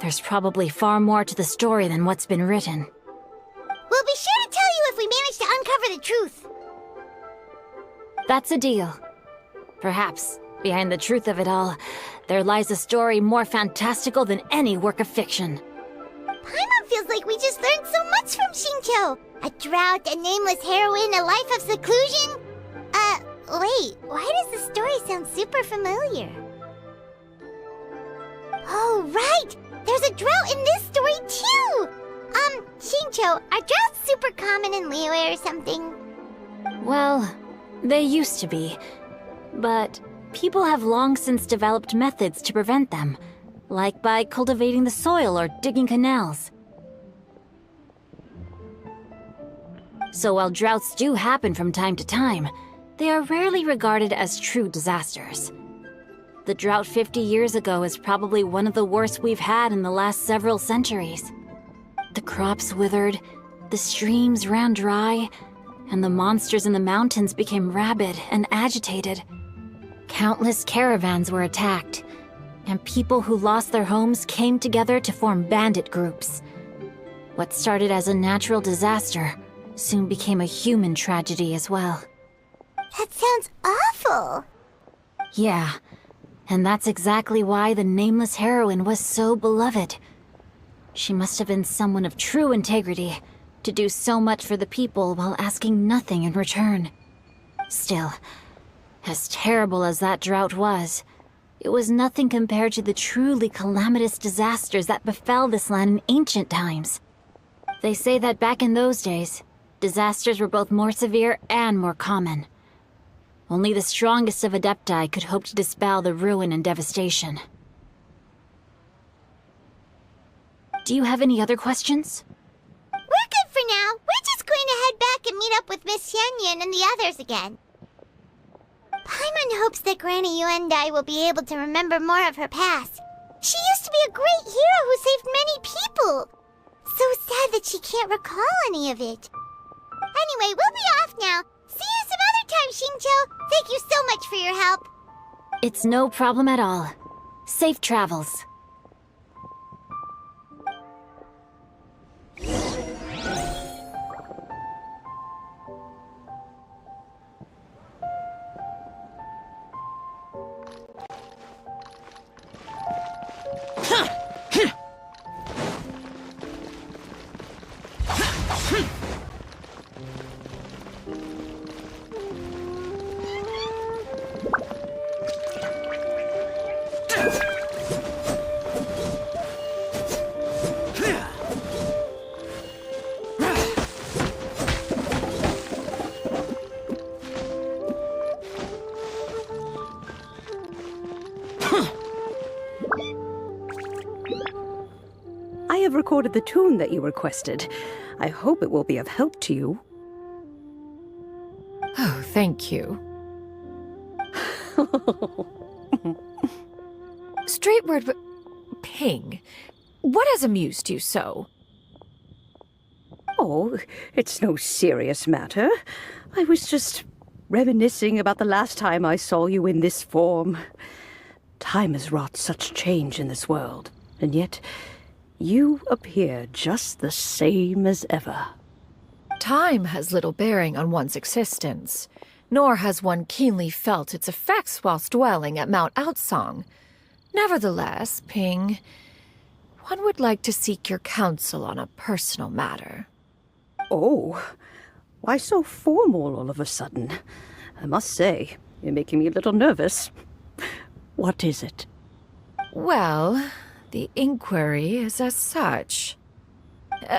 There's probably far more to the story than what's been written. We'll be sure to tell you if we manage to uncover the truth. That's a deal. Perhaps, behind the truth of it all, there lies a story more fantastical than any work of fiction. Paimon feels like we just learned so much from Xingqiu. A drought, a nameless heroine, a life of seclusion. Wait, why does the story sound super familiar? Oh, right! There's a drought in this story, too! Xingqiu, are droughts super common in Liyue or something? Well, they used to be. But people have long since developed methods to prevent them, like by cultivating the soil or digging canals. So while droughts do happen from time to time, they are rarely regarded as true disasters. The drought 50 years ago is probably one of the worst we've had in the last several centuries. The crops withered, the streams ran dry, and the monsters in the mountains became rabid and agitated. Countless caravans were attacked, and people who lost their homes came together to form bandit groups. What started as a natural disaster soon became a human tragedy as well. That sounds awful! Yeah, and that's exactly why the nameless heroine was so beloved. She must have been someone of true integrity, to do so much for the people while asking nothing in return. Still, as terrible as that drought was, it was nothing compared to the truly calamitous disasters that befell this land in ancient times. They say that back in those days, disasters were both more severe and more common. Only the strongest of Adepti could hope to dispel the ruin and devastation. Do you have any other questions? We're good for now. We're just going to head back and meet up with Miss Xianyun and the others again. Paimon hopes that Granny Yuendai will be able to remember more of her past. She used to be a great hero who saved many people. So sad that she can't recall any of it. Anyway, we'll be off now. See you some other time, Xingqiu. Thank you so much for your help. It's no problem at all. Safe travels. I have recorded the tune that you requested. I hope it will be of help to you. Oh, thank you. Straight word, but Ping, what has amused you so? Oh, it's no serious matter. I was just reminiscing about the last time I saw you in this form. Time has wrought such change in this world, and yet you appear just the same as ever. Time has little bearing on one's existence, nor has one keenly felt its effects whilst dwelling at Mount Outsong. Nevertheless, Ping, one would like to seek your counsel on a personal matter. Oh, why so formal all of a sudden? I must say, you're making me a little nervous. What is it? Well, the inquiry is as such.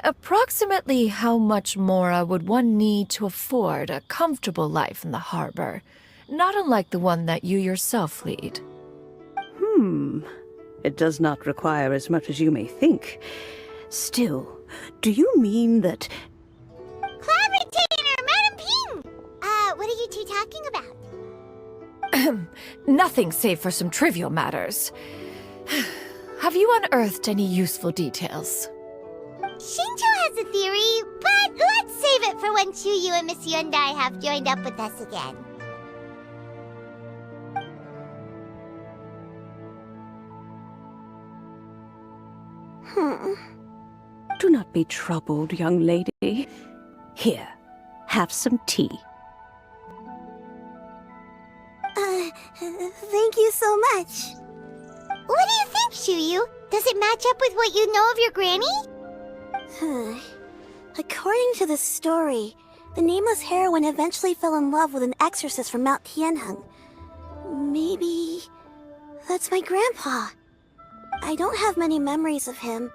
Approximately how much more would one need to afford a comfortable life in the harbor, not unlike the one that you yourself lead? It does not require as much as you may think. Still, do you mean that... Clavitator, Madam Ping! What are you two talking about? Nothing save for some trivial matters. Have you unearthed any useful details? Xingqiu has a theory, but let's save it for when Chuyu and Miss Yuendai have joined up with us again. Do not be troubled, young lady. Here, have some tea. Thank you so much. What do you think, Chuyu? Does it match up with what you know of your granny? According to the story, the nameless heroine eventually fell in love with an exorcist from Mount Tianheng. Maybe that's my grandpa. I don't have many memories of him,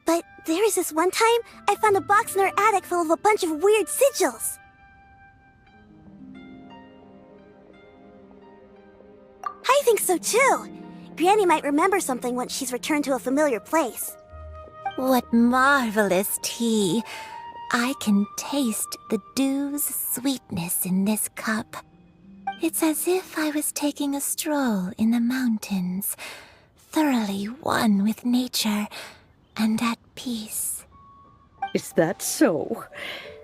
but there was this one time I found a box in our attic full of a bunch of weird sigils. I think so too. Granny might remember something once she's returned to a familiar place. What marvelous tea. I can taste the dew's sweetness in this cup. It's as if I was taking a stroll in the mountains, thoroughly one with nature and at peace. Is that so?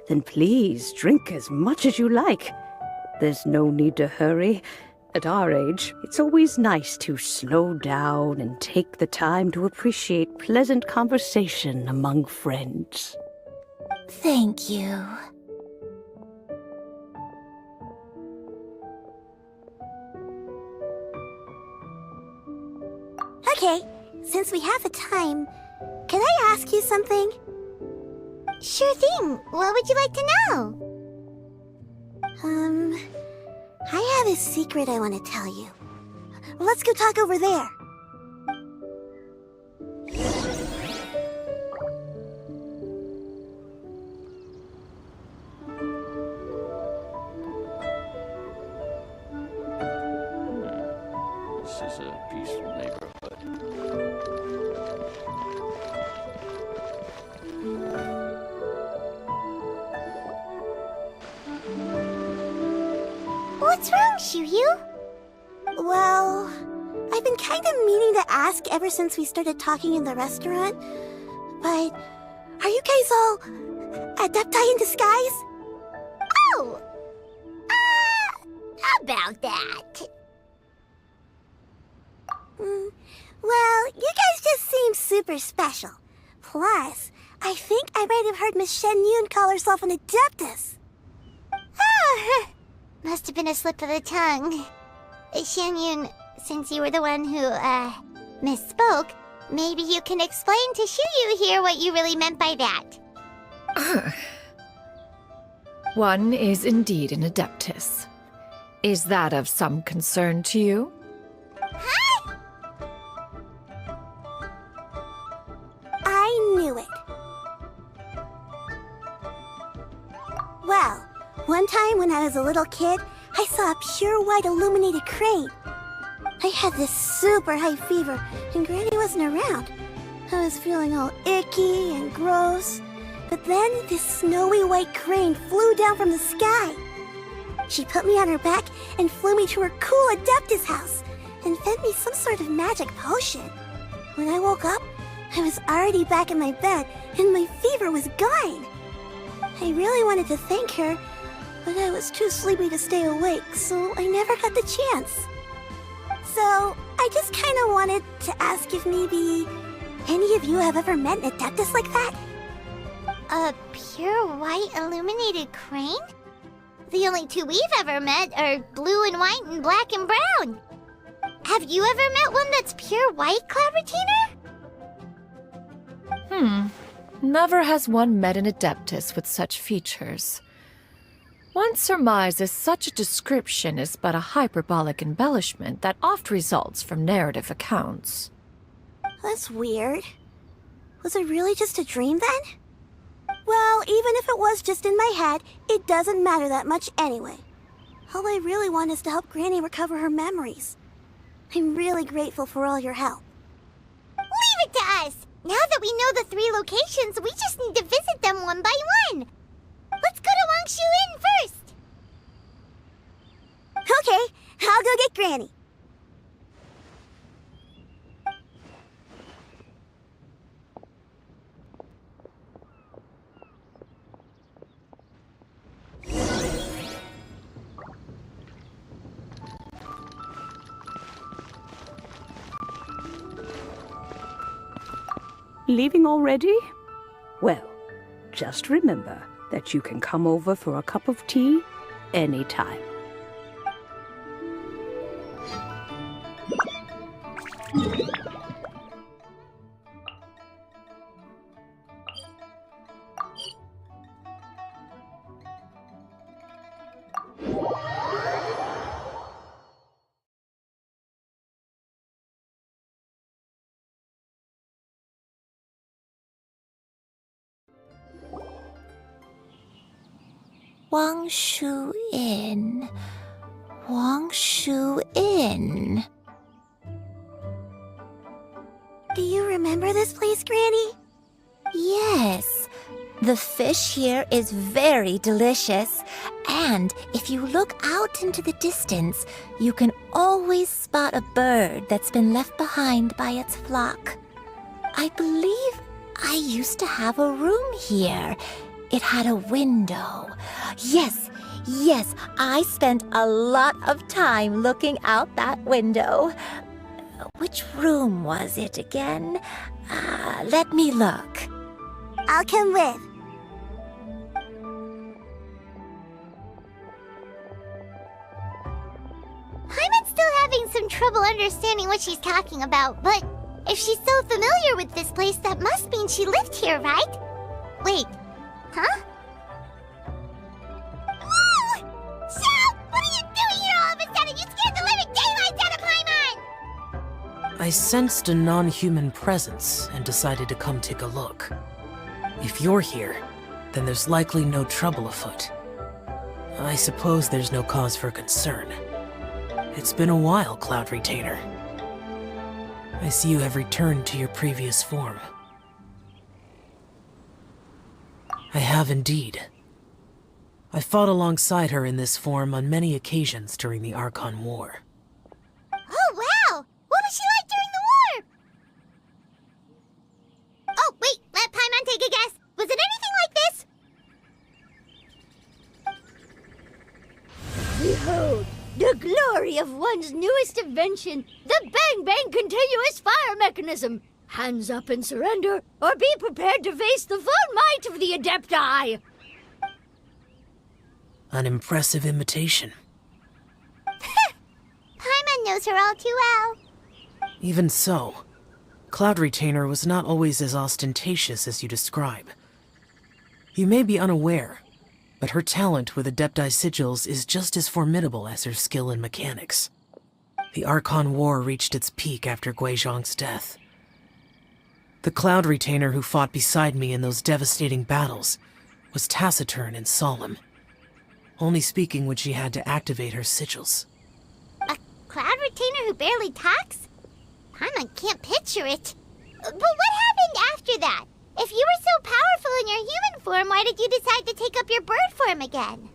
Then please drink as much as you like. There's no need to hurry. At our age, it's always nice to slow down and take the time to appreciate pleasant conversation among friends. Thank you. Okay, since we have the time, can I ask you something? Sure thing. What would you like to know? I have a secret I want to tell you. let's go talk over there. This is a peaceful neighborhood. What's wrong, Xianyun? Well, I've been kind of meaning to ask ever since we started talking in the restaurant, but are you guys all adepti in disguise? Oh! About that. Well, you guys just seem super special. Plus, I think I might have heard Miss Xianyun call herself an adeptus. Oh, must have been a slip of the tongue. Xianyun, since you were the one who, misspoke, maybe you can explain to Xianyun here what you really meant by that. One is indeed an adeptus. Is that of some concern to you? Huh? I knew it. Well, one time when I was a little kid, I saw a pure white illuminated crane. I had this super high fever, and Granny wasn't around. I was feeling all icky and gross. But then this snowy white crane flew down from the sky. She put me on her back and flew me to her cool Adeptus house and fed me some sort of magic potion. When I woke up, I was already back in my bed and my fever was gone. I really wanted to thank her, but I was too sleepy to stay awake, so I never got the chance. So I just kind of wanted to ask if maybe any of you have ever met an Adeptus like that? A pure white illuminated crane? The only two we've ever met are blue and white and black and brown. Have you ever met one that's pure white, Clavertiner? Never has one met an adeptus with such features. One surmises such a description is but a hyperbolic embellishment that oft results from narrative accounts. That's weird. Was it really just a dream then? Well, even if it was just in my head, it doesn't matter that much anyway. All I really want is to help Granny recover her memories. I'm really grateful for all your help. Leave it to us! Now that we know the 3 locations, we just need to visit them one by one. Let's go to Wangshu Inn first! Okay, I'll go get Granny. Leaving already? Well, just remember that you can come over for a cup of tea anytime. Wangshu Inn. Wangshu Inn. Do you remember this place, Granny? Yes. The fish here is very delicious. And if you look out into the distance, you can always spot a bird that's been left behind by its flock. I believe I used to have a room here. It had a window. Yes, I spent a lot of time looking out that window. Which room was it again? Let me look. I'll come with. Paimon's still having some trouble understanding what she's talking about, but if she's so familiar with this place, that must mean she lived here, right? Wait, huh? Whoa! Shell! What are you doing here all of a sudden? You scared the living daylights out of Paimon! I sensed a non-human presence and decided to come take a look. If you're here, then there's likely no trouble afoot. I suppose there's no cause for concern. It's been a while, Cloud Retainer. I see you have returned to your previous form. I have indeed. I fought alongside her in this form on many occasions during the Archon War. Oh, wow! What was she like during the war? Oh, wait, let Paimon take a guess. Was it anything like this? Behold, the glory of one's newest invention, the Bang Bang Continuous Fire Mechanism. Hands up and surrender, or be prepared to face the full might of the Adepti. An impressive imitation. Paimon knows her all too well. Even so, Cloud Retainer was not always as ostentatious as you describe. You may be unaware, but her talent with Adepti sigils is just as formidable as her skill in mechanics. The Archon War reached its peak after Guizhong's death. The Cloud Retainer who fought beside me in those devastating battles was taciturn and solemn, only speaking when she had to activate her sigils. A Cloud Retainer who barely talks? Paimon can't picture it. But what happened after that? If you were so powerful in your human form, why did you decide to take up your bird form again?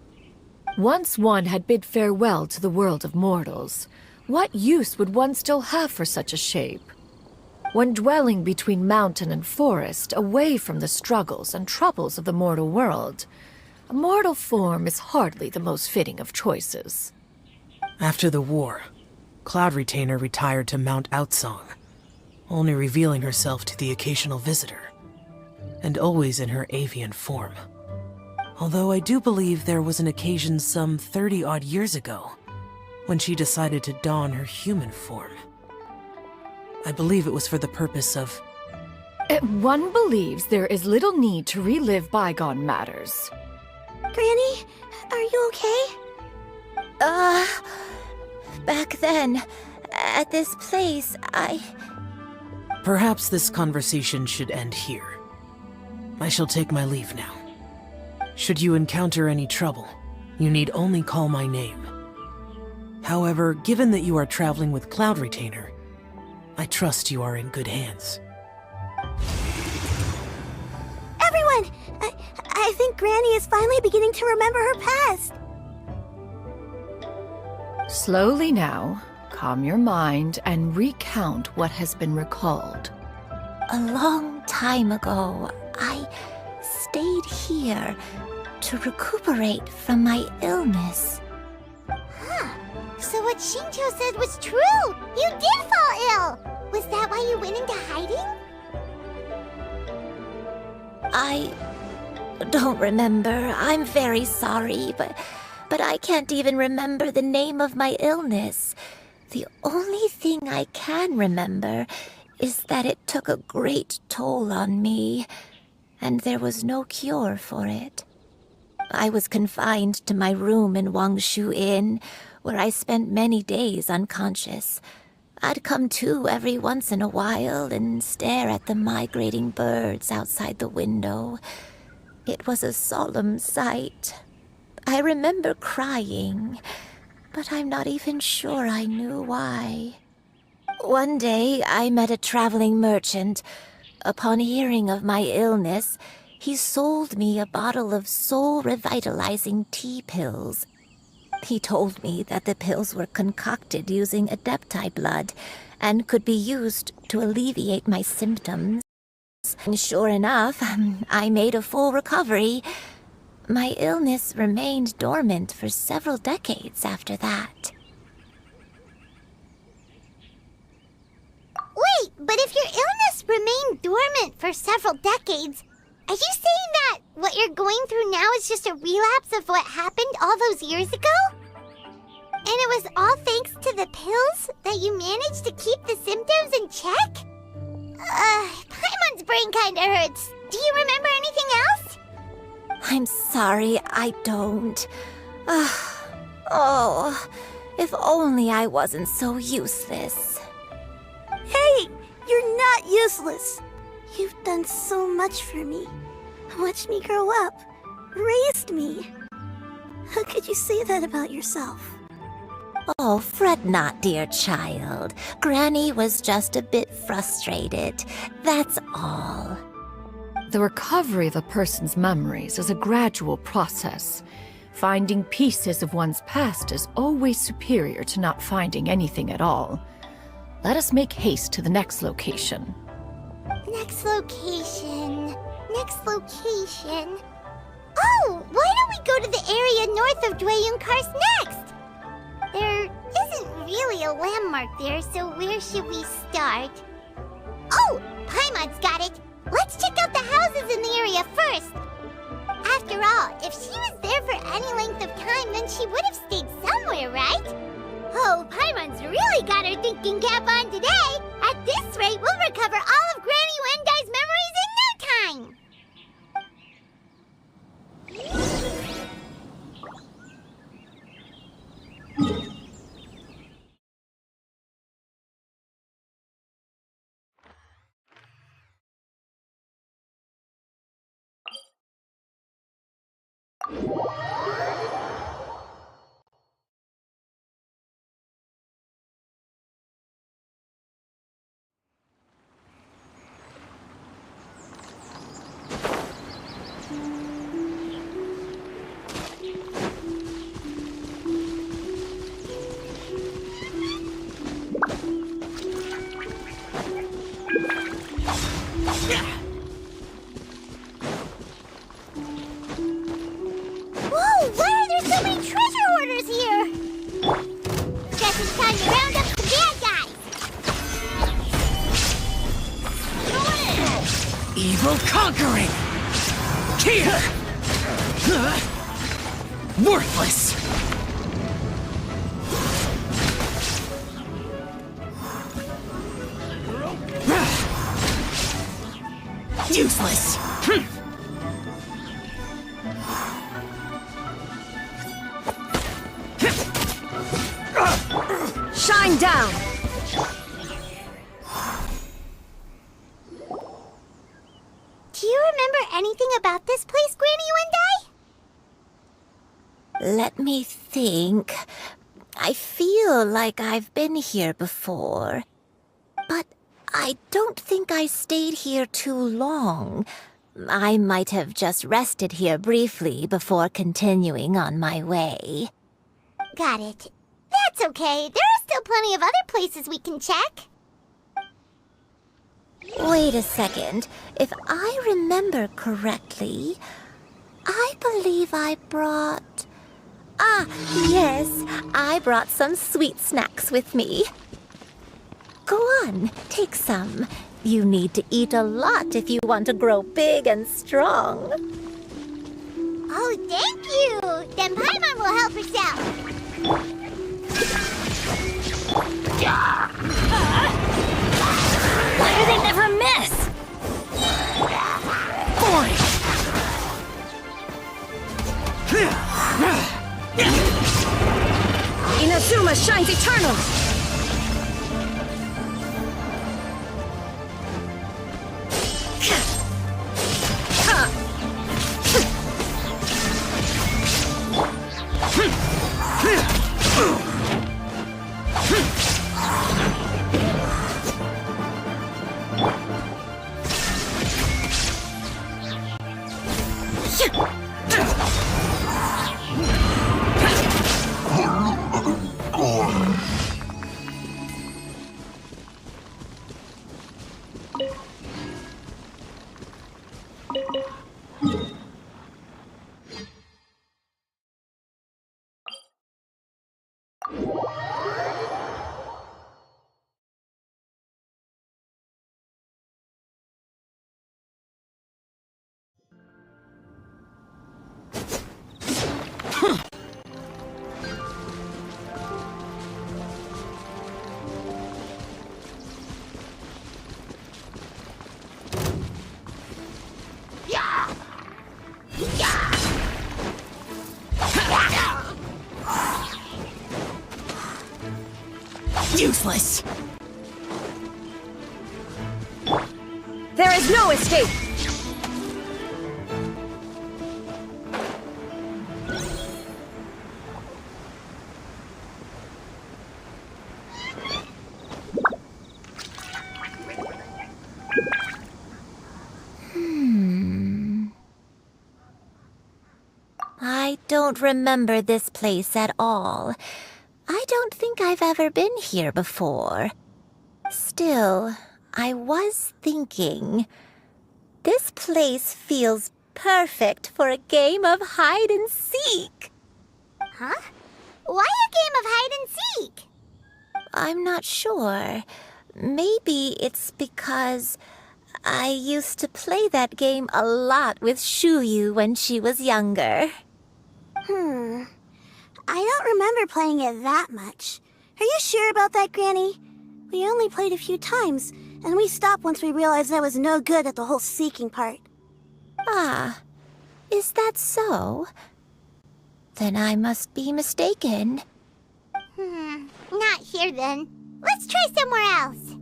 Once one had bid farewell to the world of mortals, what use would one still have for such a shape? When dwelling between mountain and forest, away from the struggles and troubles of the mortal world, a mortal form is hardly the most fitting of choices. After the war, Cloud Retainer retired to Mount Outsong, only revealing herself to the occasional visitor, and always in her avian form. Although I do believe there was an occasion some 30-odd years ago, when she decided to don her human form. I believe it was for the purpose of... One believes there is little need to relive bygone matters. Granny, are you okay? Back then, at this place, Perhaps this conversation should end here. I shall take my leave now. Should you encounter any trouble, you need only call my name. However, given that you are traveling with Cloud Retainer, I trust you are in good hands. Everyone! I think Granny is finally beginning to remember her past. Slowly now, calm your mind and recount what has been recalled. A long time ago, I stayed here to recuperate from my illness. Huh. So what Shincho said was true! You did fall ill! Was that why you went into hiding? I don't remember. I'm very sorry, but I can't even remember the name of my illness. The only thing I can remember is that it took a great toll on me, and there was no cure for it. I was confined to my room in Wangshu Inn, where I spent many days unconscious. I'd come to every once in a while and stare at the migrating birds outside the window. It was a solemn sight. I remember crying, but I'm not even sure I knew why. One day, I met a traveling merchant. Upon hearing of my illness, he sold me a bottle of soul-revitalizing tea pills. He told me that the pills were concocted using Adepti blood and could be used to alleviate my symptoms. And sure enough, I made a full recovery. My illness remained dormant for several decades after that. Wait, but if your illness remained dormant for several decades, are you saying that what you're going through now is just a relapse of what happened all those years ago? And it was all thanks to the pills that you managed to keep the symptoms in check? Paimon's brain kinda hurts. Do you remember anything else? I'm sorry, I don't. Oh, if only I wasn't so useless. Hey, You're not useless. You've done so much for me. Watched me grow up. Raised me. How could you say that about yourself? Oh, fret not, dear child. Granny was just a bit frustrated. That's all. The recovery of a person's memories is a gradual process. Finding pieces of one's past is always superior to not finding anything at all. Let us make haste to the next location. Next location. Next location. Oh, why don't we go to the area north of Dwayunkar's next? There isn't really a landmark there, so where should we start? Oh, Paimon's got it! Let's check out the houses in the area first! After all, if she was there for any length of time, then she would have stayed somewhere, right? Oh, Paimon's really got her thinking cap on today! At this rate, we'll recover all of Granny Wendai's memories in no time! Whoa, why are there so many treasure hoarders here? Guess it's time to round up the bad guys. Evil conquering! Here! Worthless! Useless! Shine down! Do you remember anything about this place, Granny Wendai? Let me think. I feel like I've been here before. But I don't think I stayed here too long. I might have just rested here briefly before continuing on my way. Got it. That's okay. There are still plenty of other places we can check. Wait a second. If I remember correctly, I believe I brought... Ah, yes. I brought some sweet snacks with me. Go on, take some. You need to eat a lot if you want to grow big and strong. Oh, thank you! Then Paimon will help herself. Why do they never miss? Boring! Inazuma shines eternal! Useless! There is no escape! I don't remember this place at all. I don't think I've ever been here before. Still, I was thinking, this place feels perfect for a game of hide and seek. Huh? Why a game of hide and seek? I'm not sure. Maybe it's because I used to play that game a lot with Xianyun when she was younger. I don't remember playing it that much. Are you sure about that, Granny? We only played a few times, and we stopped once we realized I was no good at the whole seeking part. Ah, is that so? Then I must be mistaken. Not here then. Let's try somewhere else.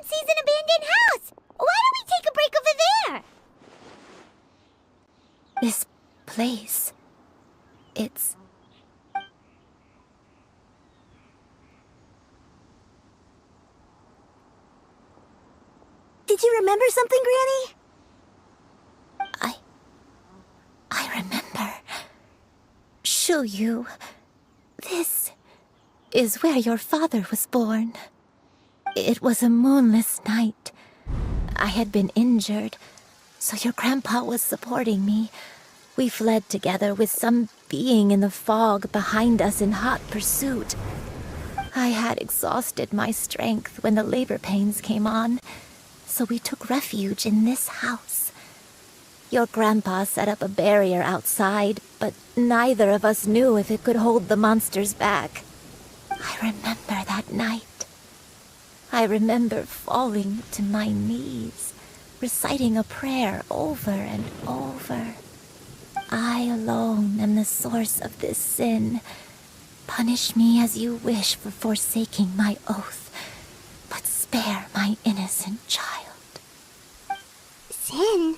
Sees an abandoned house! Why don't we take a break over there? This place... it's... Did you remember something, Granny? I remember. Xianyun, this is where your father was born. It was a moonless night. I had been injured, so your grandpa was supporting me. We fled together with some being in the fog behind us in hot pursuit. I had exhausted my strength when the labor pains came on, so we took refuge in this house. Your grandpa set up a barrier outside, but neither of us knew if it could hold the monsters back. I remember that night. I remember falling to my knees, reciting a prayer over and over. I alone am the source of this sin. Punish me as you wish for forsaking my oath, but spare my innocent child. Sin?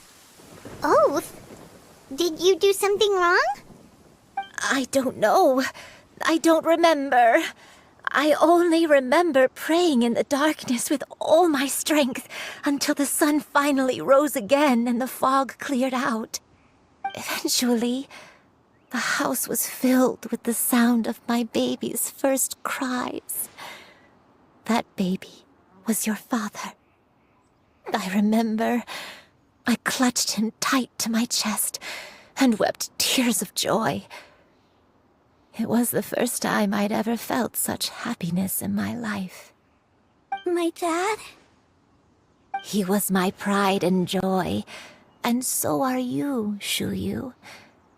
Oath? Did you do something wrong? I don't know. I don't remember. I only remember praying in the darkness with all my strength until the sun finally rose again and the fog cleared out. Eventually, the house was filled with the sound of my baby's first cries. That baby was your father. I remember I clutched him tight to my chest and wept tears of joy. It was the first time I'd ever felt such happiness in my life. My dad? He was my pride and joy, and so are you, Xianyun.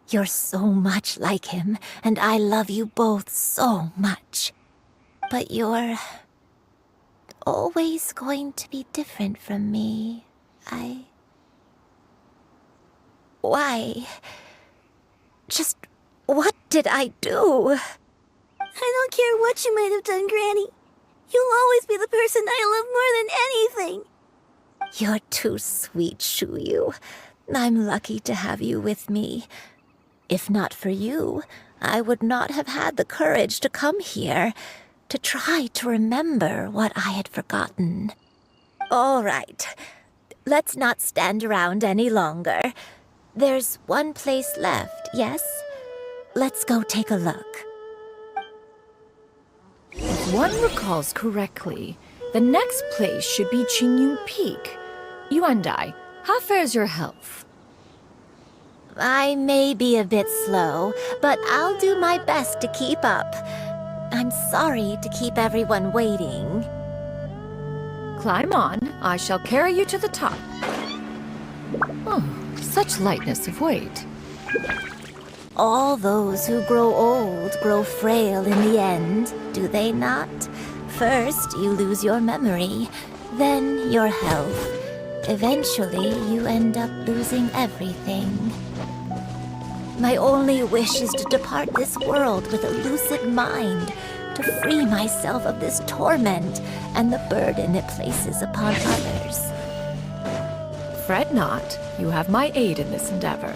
You're so much like him, and I love you both so much. But you're always going to be different from me. Why? Just what did I do? I don't care what you might have done, Granny. You'll always be the person I love more than anything. You're too sweet, Shuyu. I'm lucky to have you with me. If not for you, I would not have had the courage to come here, to try to remember what I had forgotten. All right, let's not stand around any longer. There's one place left, yes? Let's go take a look. If one recalls correctly, the next place should be Xianyun Peak. You and I, how fares your health? I may be a bit slow, but I'll do my best to keep up. I'm sorry to keep everyone waiting. Climb on. I shall carry you to the top. Oh, such lightness of weight. All those who grow old grow frail in the end, do they not? First, you lose your memory, then your health. Eventually, you end up losing everything. My only wish is to depart this world with a lucid mind, to free myself of this torment and the burden it places upon others. Fret not. You have my aid in this endeavor.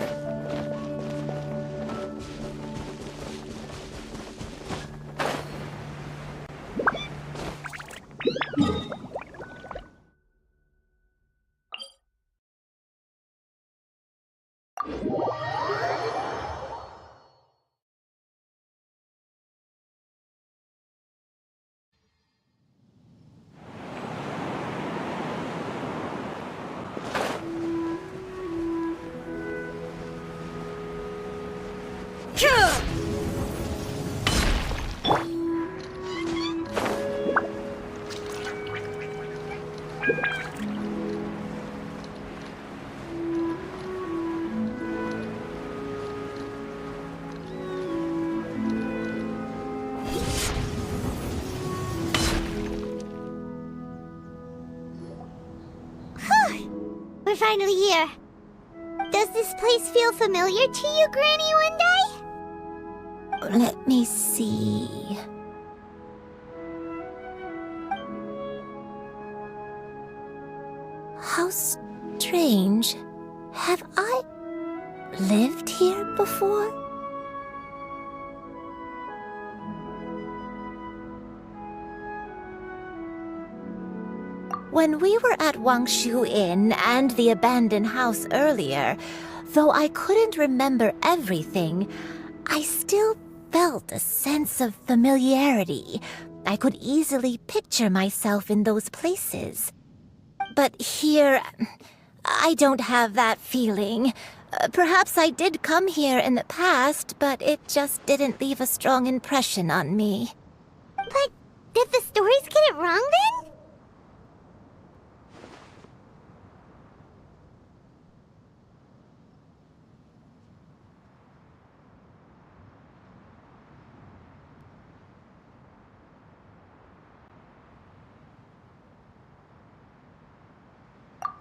We're finally here. Does this place feel familiar to you, Granny One? Let me see. How strange. Have I lived here before? When we were at Wangshu Inn and the abandoned house earlier, though I couldn't remember everything, I still felt a sense of familiarity. I could easily picture myself in those places. But here, I don't have that feeling. Perhaps I did come here in the past, but it just didn't leave a strong impression on me. But did the stories get it wrong then?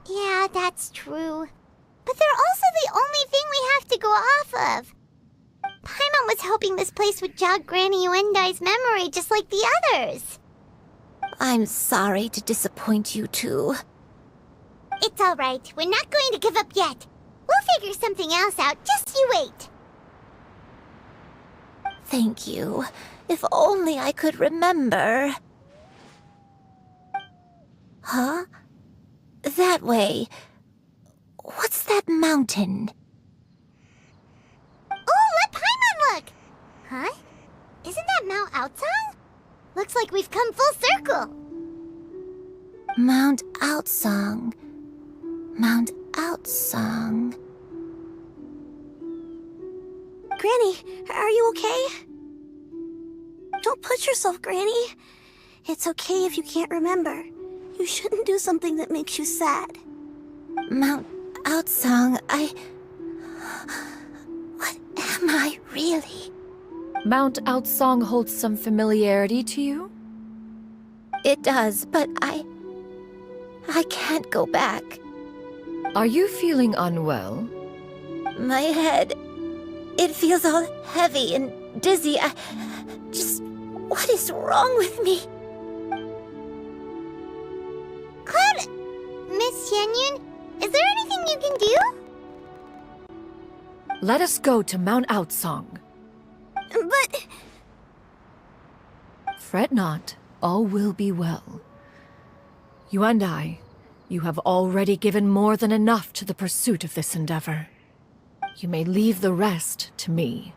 Yeah, that's true. But they're also the only thing we have to go off of. Paimon was hoping this place would jog Granny Yuendai's memory just like the others. I'm sorry to disappoint you too. It's alright. We're not going to give up yet. We'll figure something else out. Just you wait. Thank you. If only I could remember. Huh? That way. What's that mountain? Oh, let Paimon look! Huh? Isn't that Mount Outsang? Looks like we've come full circle. Mount Outsang. Mount Outsang. Granny, are you okay? Don't push yourself, Granny. It's okay if you can't remember. You shouldn't do something that makes you sad. Mount Outsang, What am I really? Mount Outsang holds some familiarity to you? It does, but I can't go back. Are you feeling unwell? My head, it feels all heavy and dizzy. What is wrong with me? Cloud... Miss Xianyun? Let us go to Mount Outsong. But... Fret not, all will be well. You and I, you have already given more than enough to the pursuit of this endeavor. You may leave the rest to me.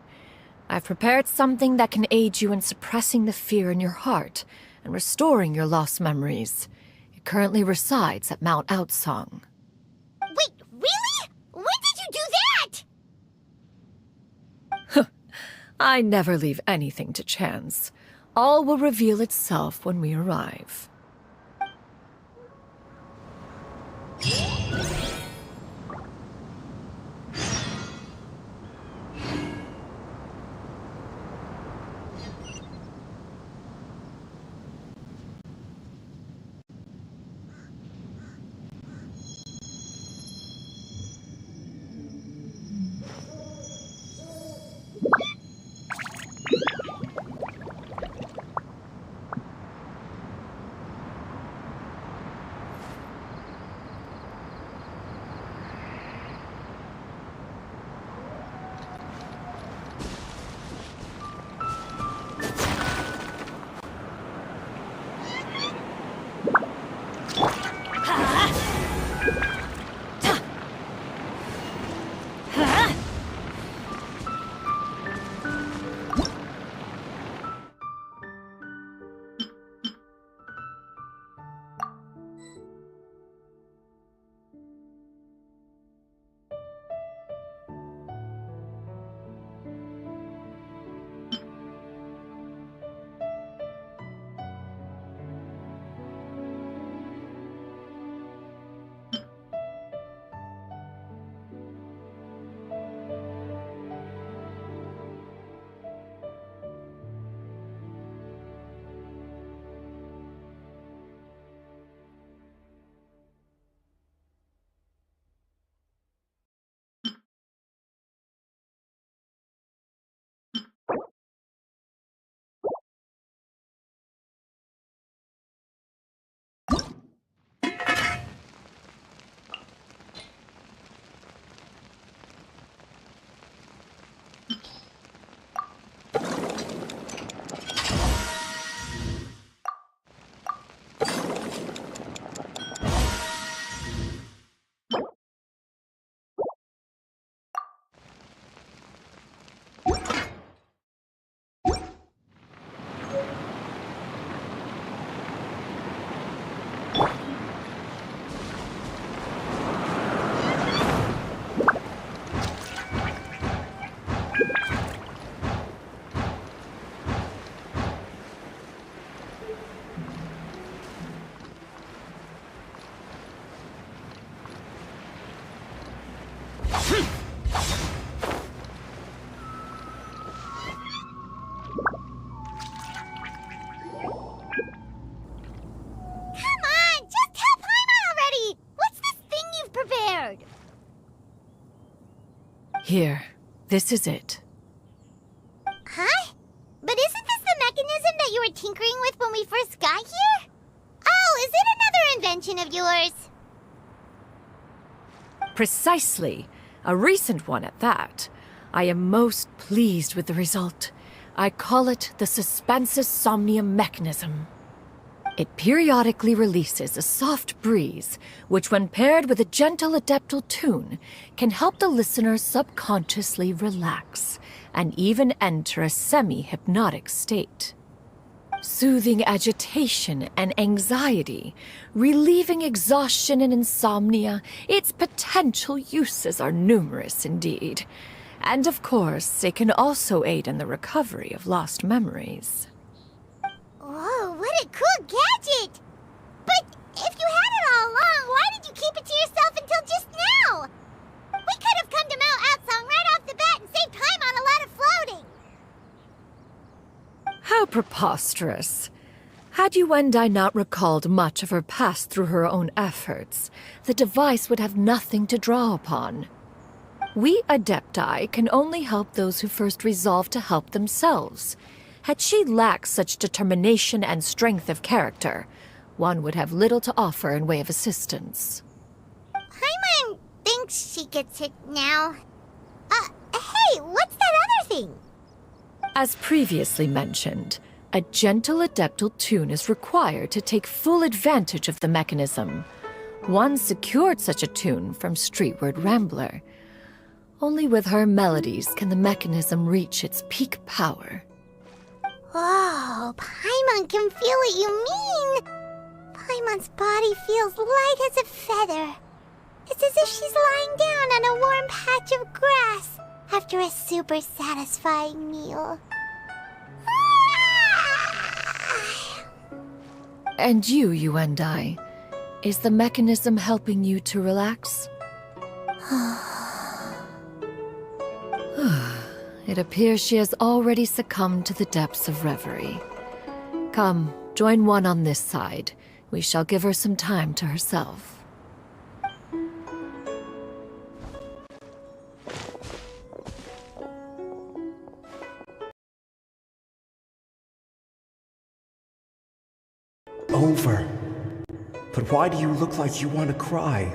I've prepared something that can aid you in suppressing the fear in your heart and restoring your lost memories. It currently resides at Mount Outsong. Wait, really? When did you do that? I never leave anything to chance. All will reveal itself when we arrive. Here, this is it. Huh? But isn't this the mechanism that you were tinkering with when we first got here? Oh, is it another invention of yours? Precisely. A recent one at that. I am most pleased with the result. I call it the Suspensus Somnium mechanism. It periodically releases a soft breeze, which when paired with a gentle adeptal tune, can help the listener subconsciously relax, and even enter a semi-hypnotic state. Soothing agitation and anxiety, relieving exhaustion and insomnia, its potential uses are numerous indeed. And of course, it can also aid in the recovery of lost memories. Whoa, what a cool gadget! But if you had it all along, why did you keep it to yourself until just now? We could have come to Mount Outsong right off the bat and saved time on a lot of floating. How preposterous. Had you and I not recalled much of her past through her own efforts, the device would have nothing to draw upon. We Adepti can only help those who first resolve to help themselves. Had she lacked such determination and strength of character, one would have little to offer in way of assistance. Paimon thinks she gets it now. Hey, Wait, what's that other thing? As previously mentioned, a gentle adeptal tune is required to take full advantage of the mechanism. One secured such a tune from Streetward Rambler. Only with her melodies can the mechanism reach its peak power. Oh, Paimon can feel what you mean. Paimon's body feels light as a feather. It's as if she's lying down on a warm patch of grass after a super satisfying meal. And you and I, is the mechanism helping you to relax? It appears she has already succumbed to the depths of reverie. Come, join one on this side. We shall give her some time to herself. Over. But why do you look like you want to cry?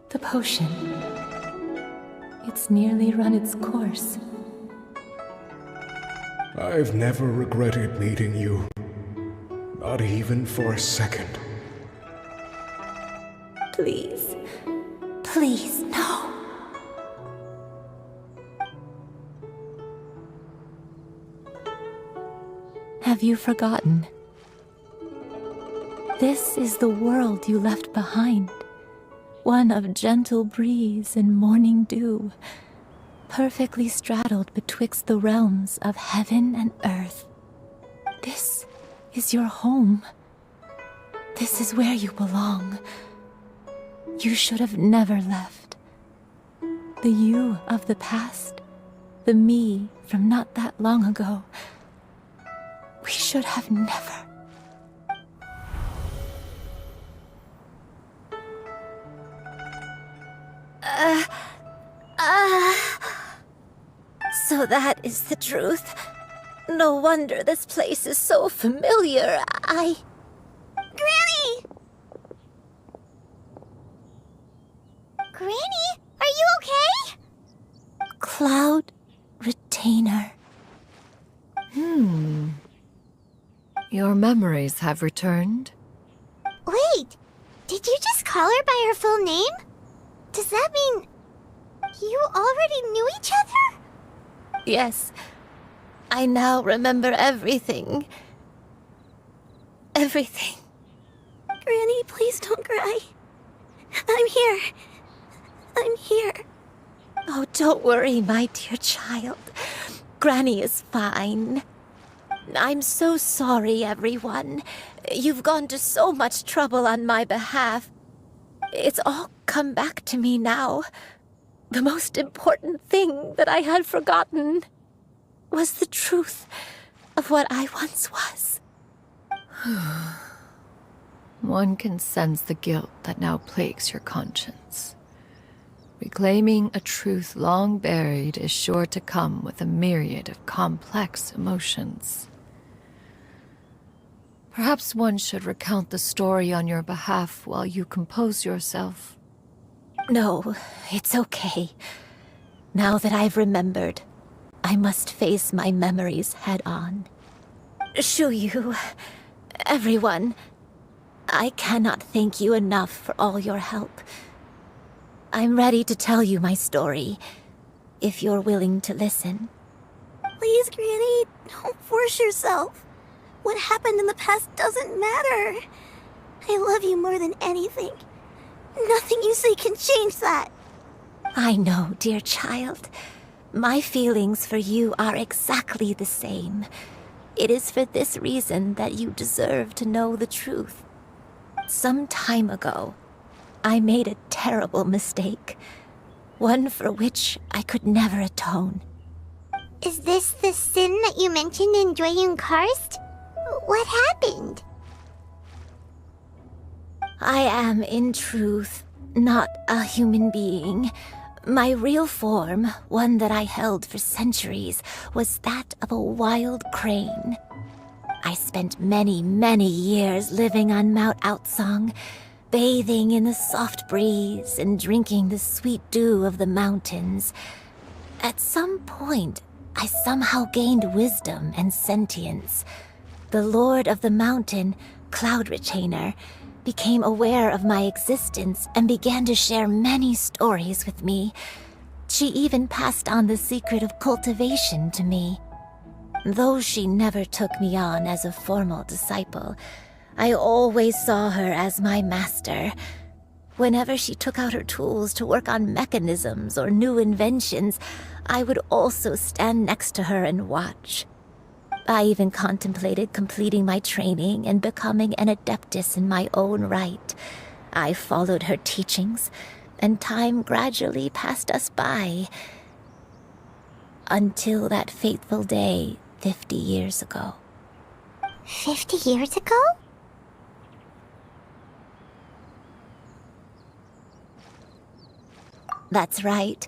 The potion. It's nearly run its course. I've never regretted meeting you. Not even for a second. Please. Please, no. Have you forgotten? This is the world you left behind. One of gentle breeze and morning dew, perfectly straddled betwixt the realms of heaven and earth. This is your home. This is where you belong. You should have never left. The you of the past, the me from not that long ago, we should have never. So that is the truth. No wonder this place is so familiar. Granny! Granny, are you okay? Cloud Retainer. Your memories have returned? Wait, did you just call her by her full name? Does that mean you already knew each other? Yes. I now remember everything. Everything. Granny, please don't cry. I'm here. I'm here. Oh, don't worry, my dear child. Granny is fine. I'm so sorry, everyone. You've gone to so much trouble on my behalf. It's all come back to me now. The most important thing that I had forgotten was the truth of what I once was. One can sense the guilt that now plagues your conscience. Reclaiming a truth long buried is sure to come with a myriad of complex emotions. Perhaps one should recount the story on your behalf while you compose yourself. No, it's okay. Now that I've remembered, I must face my memories head on. Shuyu, everyone, I cannot thank you enough for all your help. I'm ready to tell you my story, if you're willing to listen. Please, Granny, don't force yourself. What happened in the past doesn't matter. I love you more than anything. Nothing you say can change that. I know, dear child. My feelings for you are exactly the same. It is for this reason that you deserve to know the truth. Some time ago, I made a terrible mistake. One for which I could never atone. Is this the sin that you mentioned in Dwayun Karst? What happened? I am, in truth, not a human being. My real form, one that I held for centuries, was that of a wild crane. I spent many, many years living on Mount Outsong, bathing in the soft breeze and drinking the sweet dew of the mountains. At some point, I somehow gained wisdom and sentience. The Lord of the Mountain, Cloud Retainer, became aware of my existence and began to share many stories with me. She even passed on the secret of cultivation to me. Though she never took me on as a formal disciple, I always saw her as my master. Whenever she took out her tools to work on mechanisms or new inventions, I would also stand next to her and watch. I even contemplated completing my training and becoming an adeptus in my own right. I followed her teachings, and time gradually passed us by. Until that fateful day 50 years ago. 50 years ago? That's right.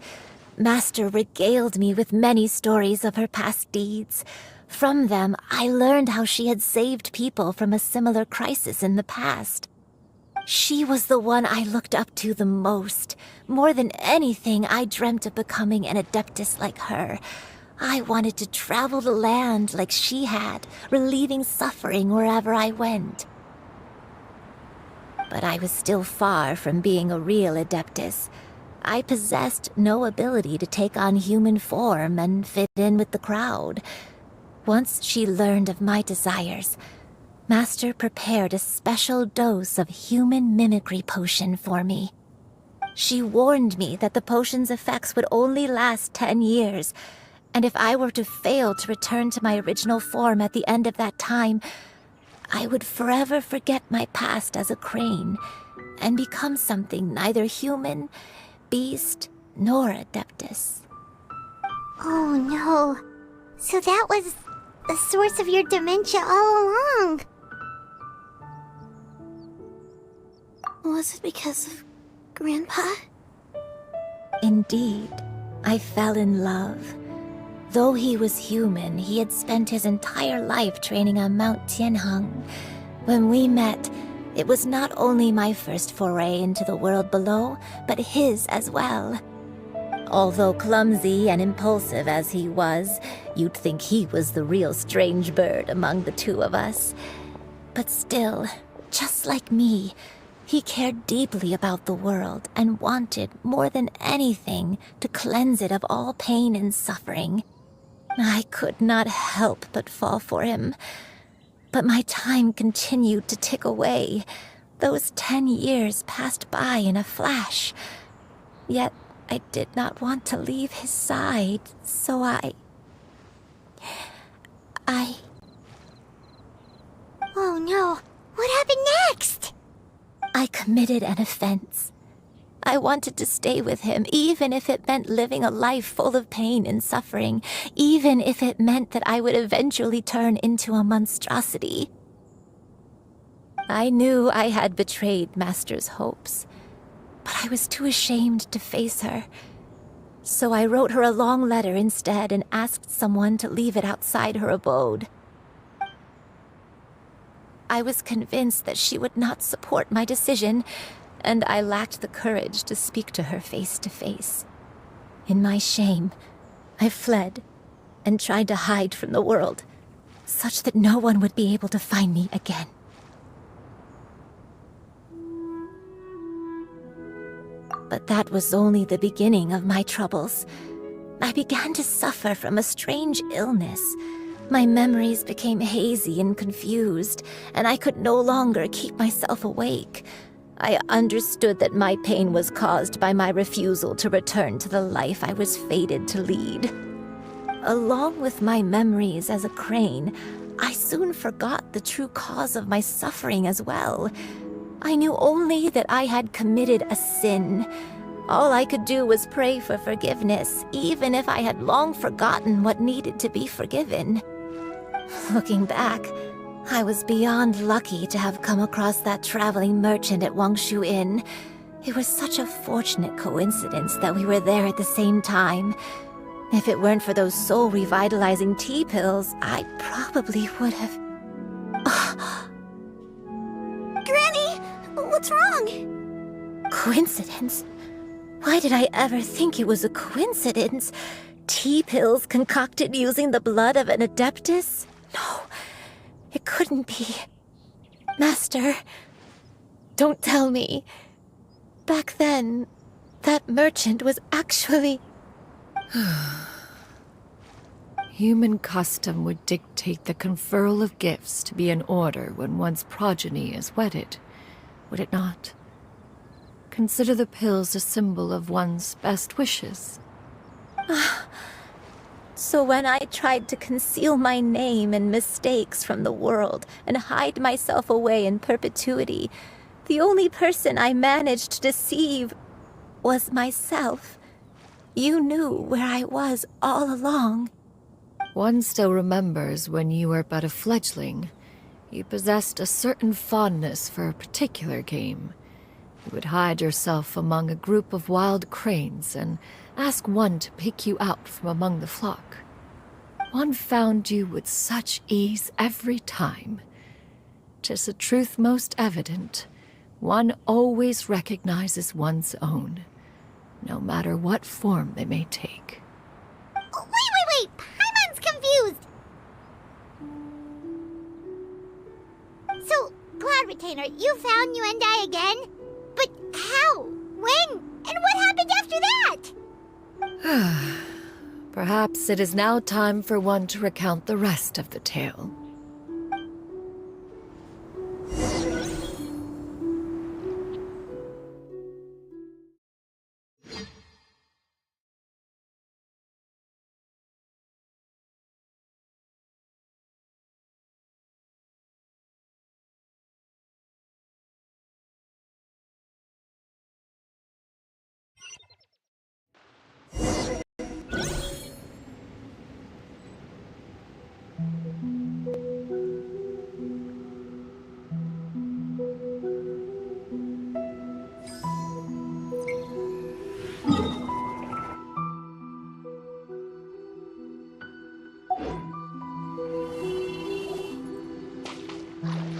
Master regaled me with many stories of her past deeds. From them, I learned how she had saved people from a similar crisis in the past. She was the one I looked up to the most. More than anything, I dreamt of becoming an adeptus like her. I wanted to travel the land like she had, relieving suffering wherever I went. But I was still far from being a real adeptus. I possessed no ability to take on human form and fit in with the crowd. Once she learned of my desires, Master prepared a special dose of human mimicry potion for me. She warned me that the potion's effects would only last 10 years, and if I were to fail to return to my original form at the end of that time, I would forever forget my past as a crane and become something neither human, beast, nor adeptus. Oh no. So that was the source of your dementia all along. Was it because of Grandpa? Indeed, I fell in love. Though he was human, he had spent his entire life training on Mount Tianheng. When we met, it was not only my first foray into the world below, but his as well. Although clumsy and impulsive as he was, you'd think he was the real strange bird among the two of us. But still, just like me, he cared deeply about the world and wanted, more than anything, to cleanse it of all pain and suffering. I could not help but fall for him. But my time continued to tick away. Those 10 years passed by in a flash. Yet I did not want to leave his side, so I... Oh no, what happened next? I committed an offense. I wanted to stay with him, even if it meant living a life full of pain and suffering, even if it meant that I would eventually turn into a monstrosity. I knew I had betrayed Master's hopes, but I was too ashamed to face her. So I wrote her a long letter instead and asked someone to leave it outside her abode. I was convinced that she would not support my decision, and I lacked the courage to speak to her face to face. In my shame, I fled and tried to hide from the world, such that no one would be able to find me again. But that was only the beginning of my troubles. I began to suffer from a strange illness. My memories became hazy and confused, and I could no longer keep myself awake. I understood that my pain was caused by my refusal to return to the life I was fated to lead. Along with my memories as a crane, I soon forgot the true cause of my suffering as well. I knew only that I had committed a sin. All I could do was pray for forgiveness, even if I had long forgotten what needed to be forgiven. Looking back, I was beyond lucky to have come across that traveling merchant at Wangshu Inn. It was such a fortunate coincidence that we were there at the same time. If it weren't for those soul-revitalizing tea pills, I probably would have... Granny! What's wrong? Coincidence? Why did I ever think it was a coincidence? Tea pills concocted using the blood of an adeptus? No, it couldn't be. Master, don't tell me. Back then, that merchant was actually... Human custom would dictate the conferral of gifts to be in order when one's progeny is wedded, would it not? Consider the pills a symbol of one's best wishes. So when I tried to conceal my name and mistakes from the world and hide myself away in perpetuity, the only person I managed to deceive was myself. You knew where I was all along. One still remembers when you were but a fledgling. You possessed a certain fondness for a particular game. You would hide yourself among a group of wild cranes and ask one to pick you out from among the flock. One found you with such ease every time. 'Tis a truth most evident. One always recognizes one's own, no matter what form they may take. Wait! Paimon's confused! So, Cloud Retainer, you found Yuendai again? But how? When? And what happened after that? Perhaps it is now time for one to recount the rest of the tale.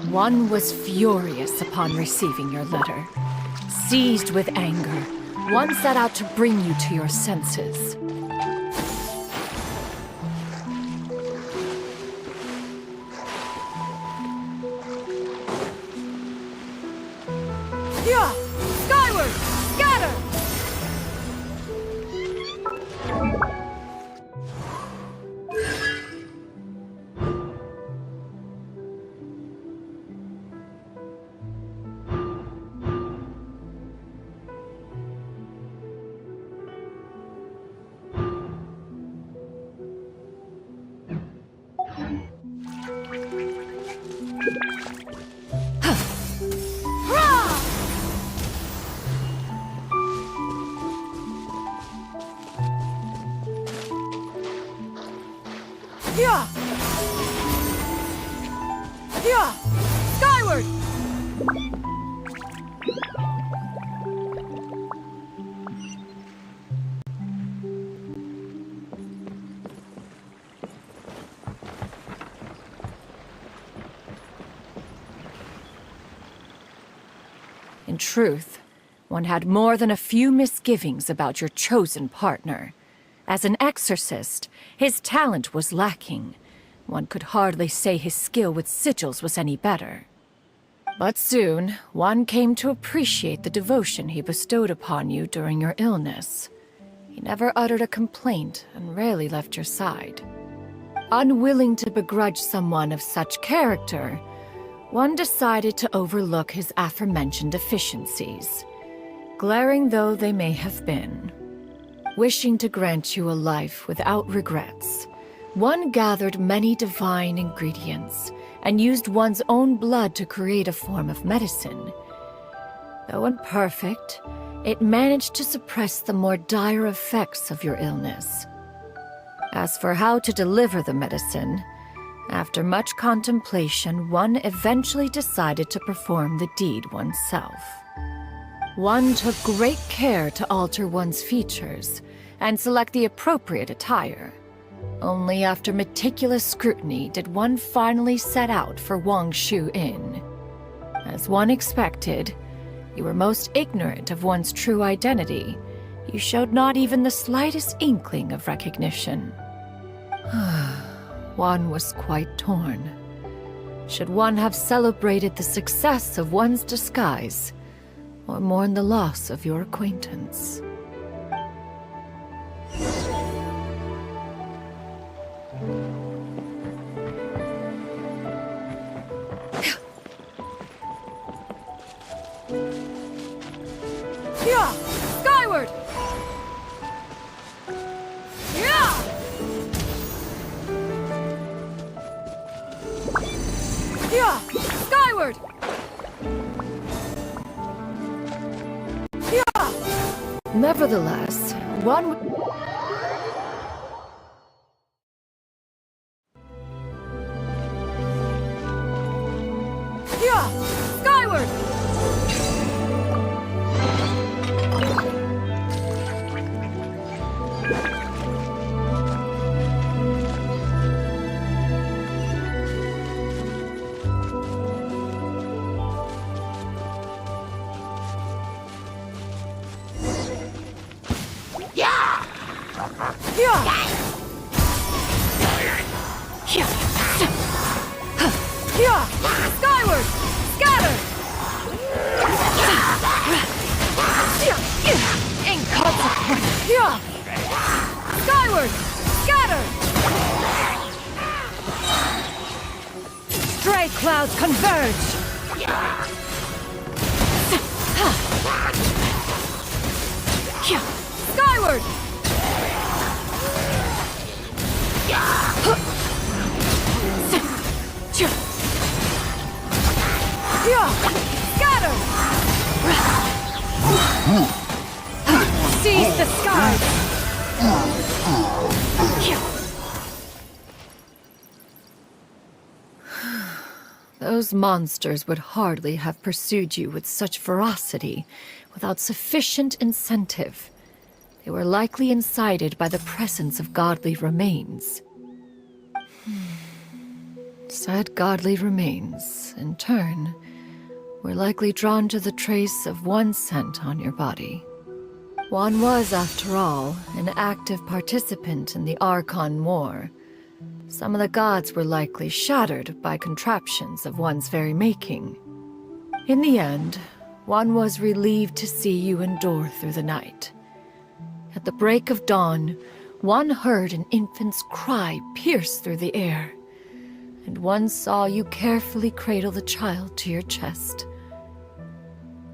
One was furious upon receiving your letter. Seized with anger, one set out to bring you to your senses. Yeah! Skyward! Scatter! Yeah! Yeah! Skyward! In truth, one had more than a few misgivings about your chosen partner. As an exorcist, his talent was lacking. One could hardly say his skill with sigils was any better. But soon, one came to appreciate the devotion he bestowed upon you during your illness. He never uttered a complaint and rarely left your side. Unwilling to begrudge someone of such character, one decided to overlook his aforementioned deficiencies, glaring though they may have been. Wishing to grant you a life without regrets, one gathered many divine ingredients and used one's own blood to create a form of medicine. Though imperfect, it managed to suppress the more dire effects of your illness. As for how to deliver the medicine, after much contemplation, one eventually decided to perform the deed oneself. One took great care to alter one's features and select the appropriate attire. Only after meticulous scrutiny did one finally set out for Wangshu Inn. As one expected, You were most ignorant of one's true identity. You showed not even the slightest inkling of recognition. One was quite torn. Should one have celebrated the success of one's disguise, or mourn the loss of your acquaintance? Yeah! Skyward! Yeah! Yeah! Skyward! Yeah! Nevertheless, one... Yeah! Skyward! Yeah! Yeah! Yeah! Skyward! Scatter! Inconsequent! Yeah! Skyward! Scatter! Stray clouds converge! Skyward! Yeah! Scatter! Seize the skies! Those monsters would hardly have pursued you with such ferocity without sufficient incentive. They were likely incited by the presence of godly remains. Said godly remains, in turn, were likely drawn to the trace of one scent on your body. One was, after all, an active participant in the Archon War. Some of the gods were likely shattered by contraptions of one's very making. In the end, one was relieved to see you endure through the night. At the break of dawn, one heard an infant's cry pierce through the air, and one saw you carefully cradle the child to your chest.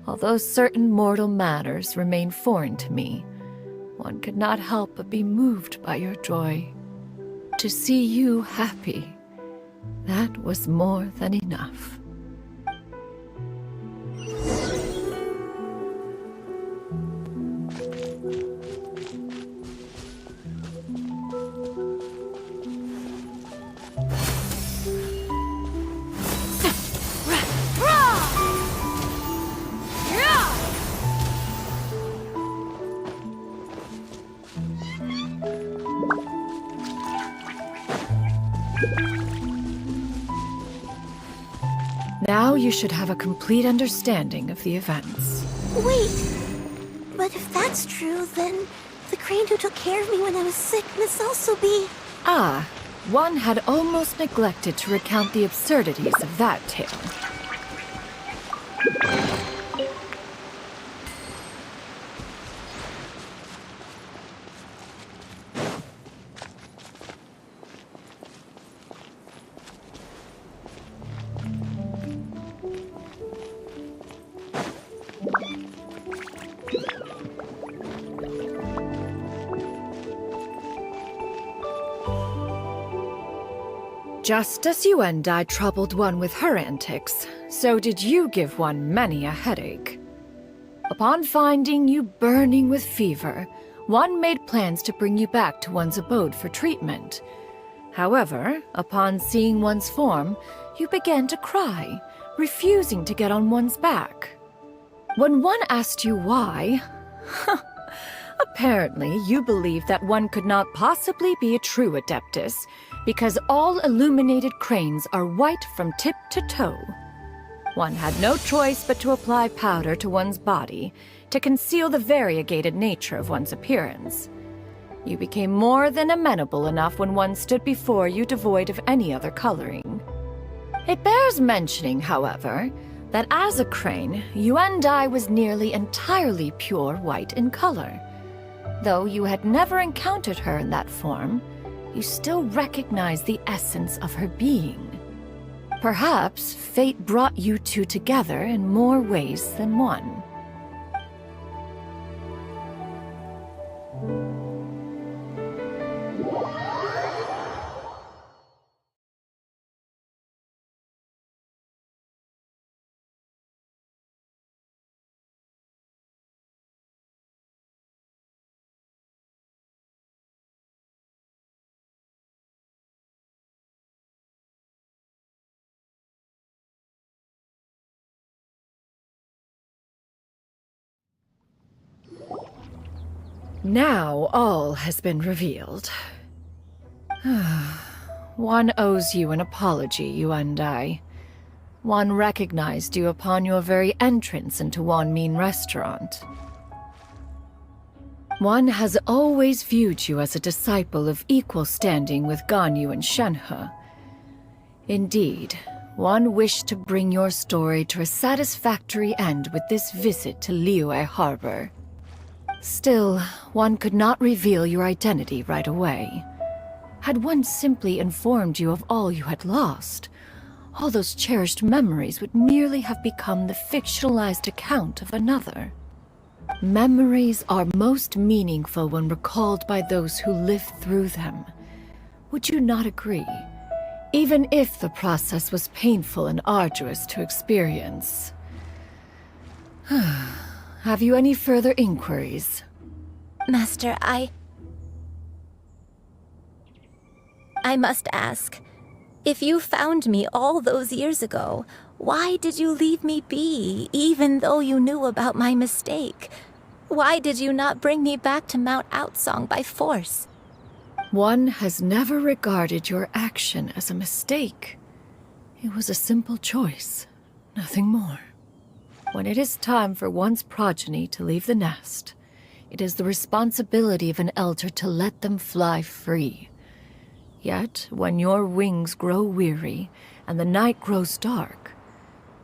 Although certain mortal matters remain foreign to me, one could not help but be moved by your joy. To see you happy, that was more than enough. Now you should have a complete understanding of the events. Wait, but if that's true, then the crane who took care of me when I was sick must also be... Ah, one had almost neglected to recount the absurdities of that tale. Just as you and I troubled one with her antics, so did you give one many a headache. Upon finding you burning with fever, one made plans to bring you back to one's abode for treatment. However, upon seeing one's form, you began to cry, refusing to get on one's back. When one asked you why, apparently you believed that one could not possibly be a true Adeptus, because all illuminated cranes are white from tip to toe. One had no choice but to apply powder to one's body to conceal the variegated nature of one's appearance. You became more than amenable enough when one stood before you devoid of any other coloring. It bears mentioning, however, that as a crane, Yuan was nearly entirely pure white in color. Though you had never encountered her in that form, you still recognized the essence of her being. Perhaps fate brought you two together in more ways than one. Now all has been revealed. One owes you an apology, Yuan. One recognized you upon your very entrance into Wanmin restaurant. One has always viewed you as a disciple of equal standing with Ganyu and Shenhe. Indeed, one wished to bring your story to a satisfactory end with this visit to Liyue Harbor. Still, one could not reveal your identity right away. Had one simply informed you of all you had lost, all those cherished memories would merely have become the fictionalized account of another. Memories are most meaningful when recalled by those who lived through them. Would you not agree? Even if the process was painful and arduous to experience. Have you any further inquiries? Master, I must ask, if you found me all those years ago, why did you leave me be, even though you knew about my mistake? Why did you not bring me back to Mount Outsong by force? One has never regarded your action as a mistake. It was a simple choice, nothing more. When it is time for one's progeny to leave the nest, it is the responsibility of an elder to let them fly free. Yet, when your wings grow weary and the night grows dark,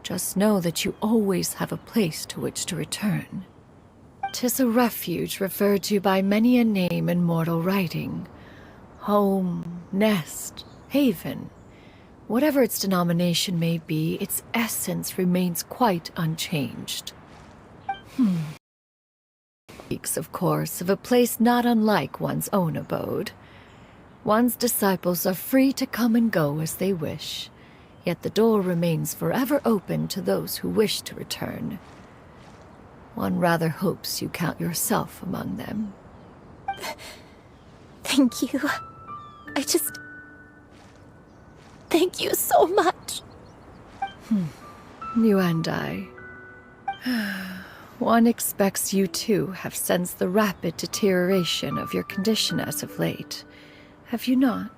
just know that you always have a place to which to return. 'Tis a refuge referred to by many a name in mortal writing. Home, nest, haven. Whatever its denomination may be, its essence remains quite unchanged. Speaks, of course, of a place not unlike one's own abode. One's disciples are free to come and go as they wish, yet the door remains forever open to those who wish to return. One rather hopes you count yourself among them. Thank you. Thank you so much. You and I. One expects you too have sensed the rapid deterioration of your condition as of late, have you not?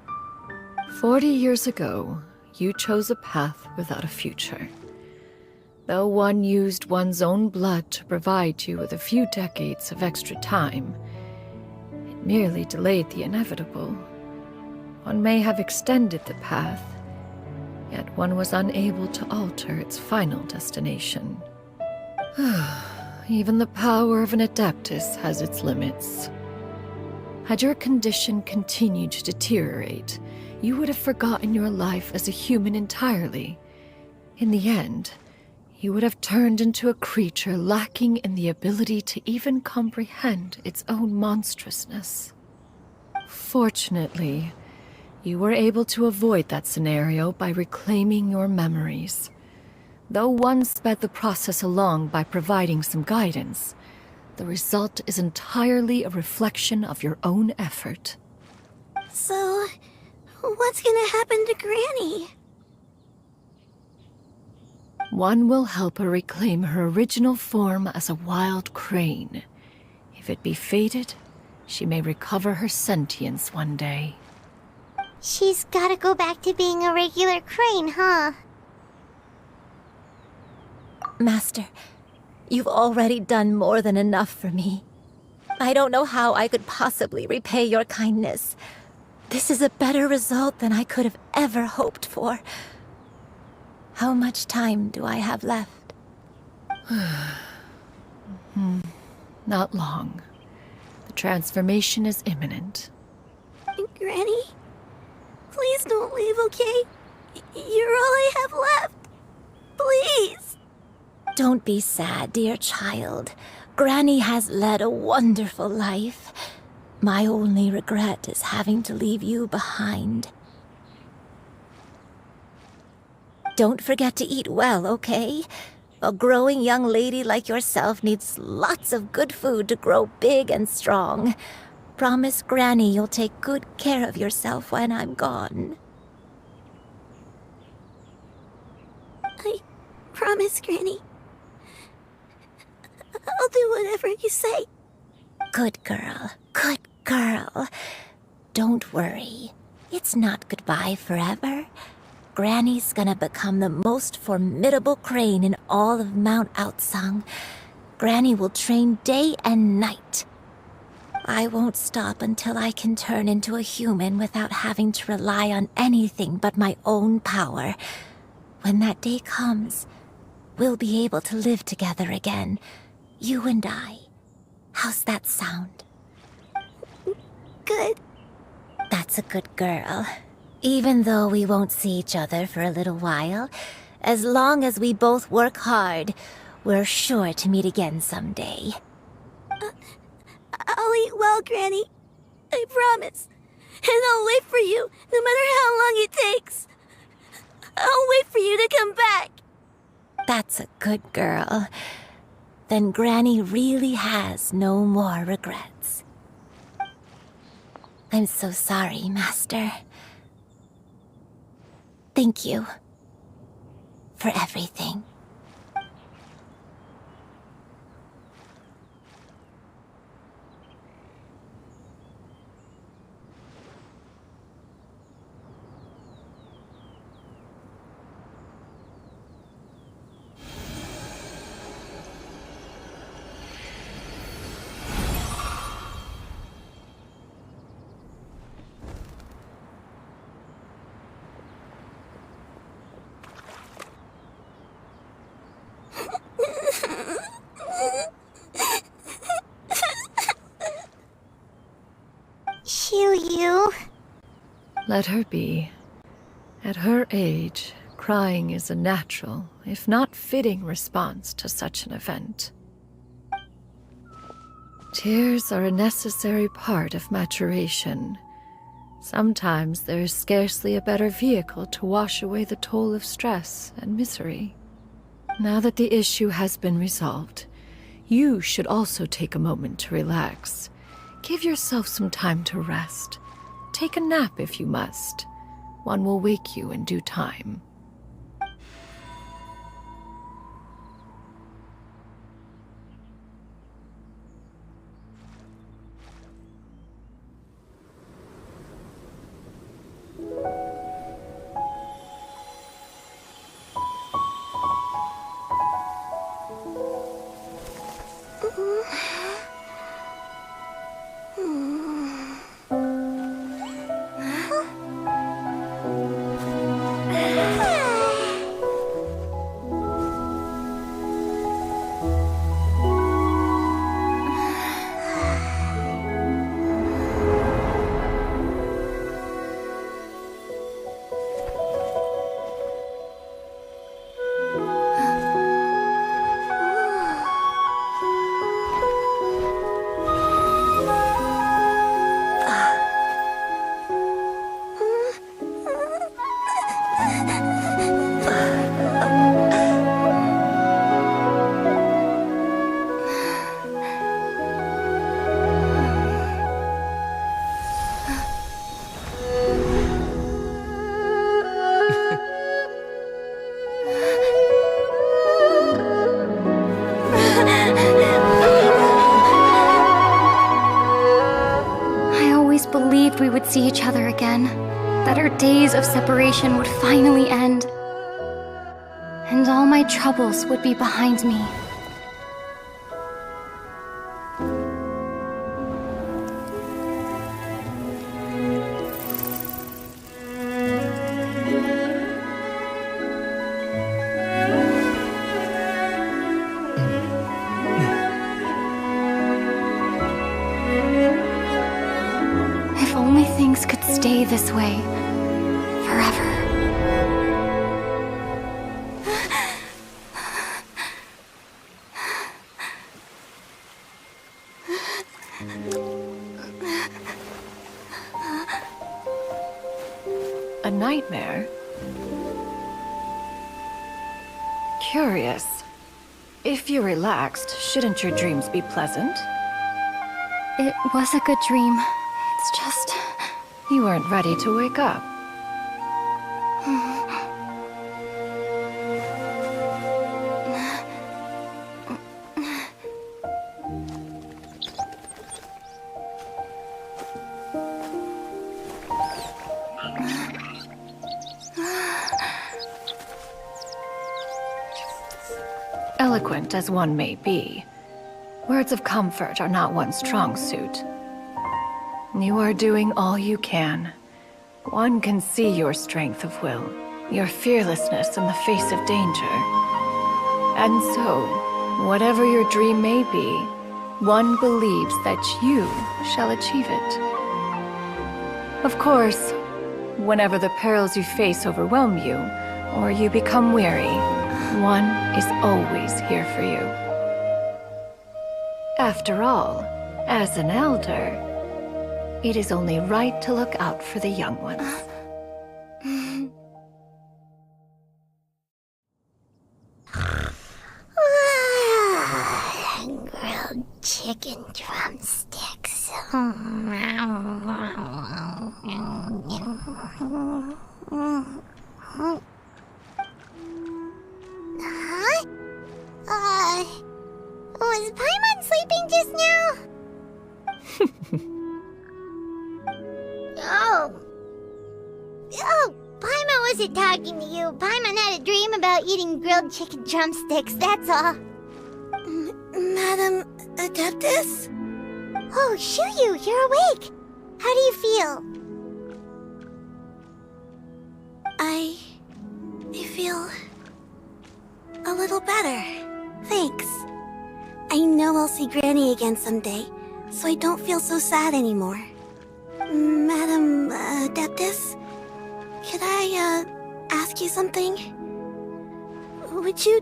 40 years ago, you chose a path without a future. Though one used one's own blood to provide you with a few decades of extra time, it merely delayed the inevitable. One may have extended the path, yet one was unable to alter its final destination. Even the power of an adeptus has its limits. Had your condition continued to deteriorate, you would have forgotten your life as a human entirely. In the end, you would have turned into a creature lacking in the ability to even comprehend its own monstrousness. Fortunately, you were able to avoid that scenario by reclaiming your memories. Though one sped the process along by providing some guidance, the result is entirely a reflection of your own effort. So, what's gonna happen to Granny? One will help her reclaim her original form as a wild crane. If it be fated, she may recover her sentience one day. She's gotta go back to being a regular crane, huh? Master, you've already done more than enough for me. I don't know how I could possibly repay your kindness. This is a better result than I could have ever hoped for. How much time do I have left? Not long. The transformation is imminent. Granny, please don't leave, okay? You're all I have left. Please. Don't be sad, dear child. Granny has led a wonderful life. My only regret is having to leave you behind. Don't forget to eat well, okay? A growing young lady like yourself needs lots of good food to grow big and strong. Promise Granny you'll take good care of yourself when I'm gone. I promise, Granny. I'll do whatever you say. Good girl, good girl. Don't worry. It's not goodbye forever. Granny's gonna become the most formidable crane in all of Mount Outsung. Granny will train day and night. I won't stop until I can turn into a human without having to rely on anything but my own power. When that day comes, we'll be able to live together again, you and I. How's that sound? Good. That's a good girl. Even though we won't see each other for a little while, as long as we both work hard, we're sure to meet again someday. I'll eat well, Granny. I promise. And I'll wait for you, no matter how long it takes. I'll wait for you to come back. That's a good girl. Then Granny really has no more regrets. I'm so sorry, Master. Thank you for everything. Xianyun. Let her be. At her age, crying is a natural, if not fitting, response to such an event. Tears are a necessary part of maturation. Sometimes there is scarcely a better vehicle to wash away the toll of stress and misery. Now that the issue has been resolved, you should also take a moment to relax. Give yourself some time to rest. Take a nap if you must. One will wake you in due time. We would see each other again, that our days of separation would finally end. And all my troubles would be behind me. If only things could stay this way forever. A nightmare? Curious. If you're relaxed, shouldn't your dreams be pleasant? It was a good dream. It's just... You weren't ready to wake up. Eloquent as one may be, words of comfort are not one's strong suit. You are doing all you can. One can see your strength of will, your fearlessness in the face of danger. And so, whatever your dream may be, one believes that you shall achieve it. Of course, whenever the perils you face overwhelm you, or you become weary, one is always here for you. After all, as an elder, it is only right to look out for the young ones. Grilled chicken drumsticks. Huh? Was Paimon sleeping just now? Oh, Paimon wasn't talking to you. Paimon had a dream about eating grilled chicken drumsticks, that's all. Madam Adeptus? Oh, Xianyun, you're awake. How do you feel? I feel a little better. Thanks. I know I'll see Granny again someday, so I don't feel so sad anymore. Madam Adeptus, could I ask you something? Would you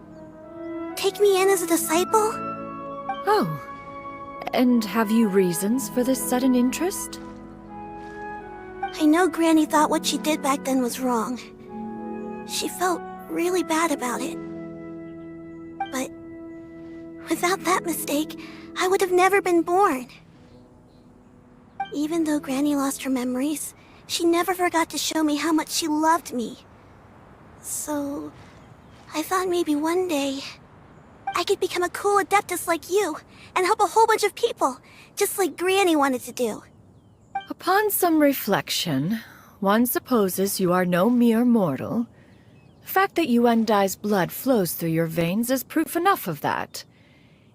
take me in as a disciple? Oh, and have you reasons for this sudden interest? I know Granny thought what she did back then was wrong. She felt really bad about it. But without that mistake, I would have never been born. Even though Granny lost her memories, she never forgot to show me how much she loved me. So, I thought maybe one day I could become a cool Adeptus like you and help a whole bunch of people, just like Granny wanted to do. Upon some reflection, one supposes you are no mere mortal. The fact that Yuendai's blood flows through your veins is proof enough of that.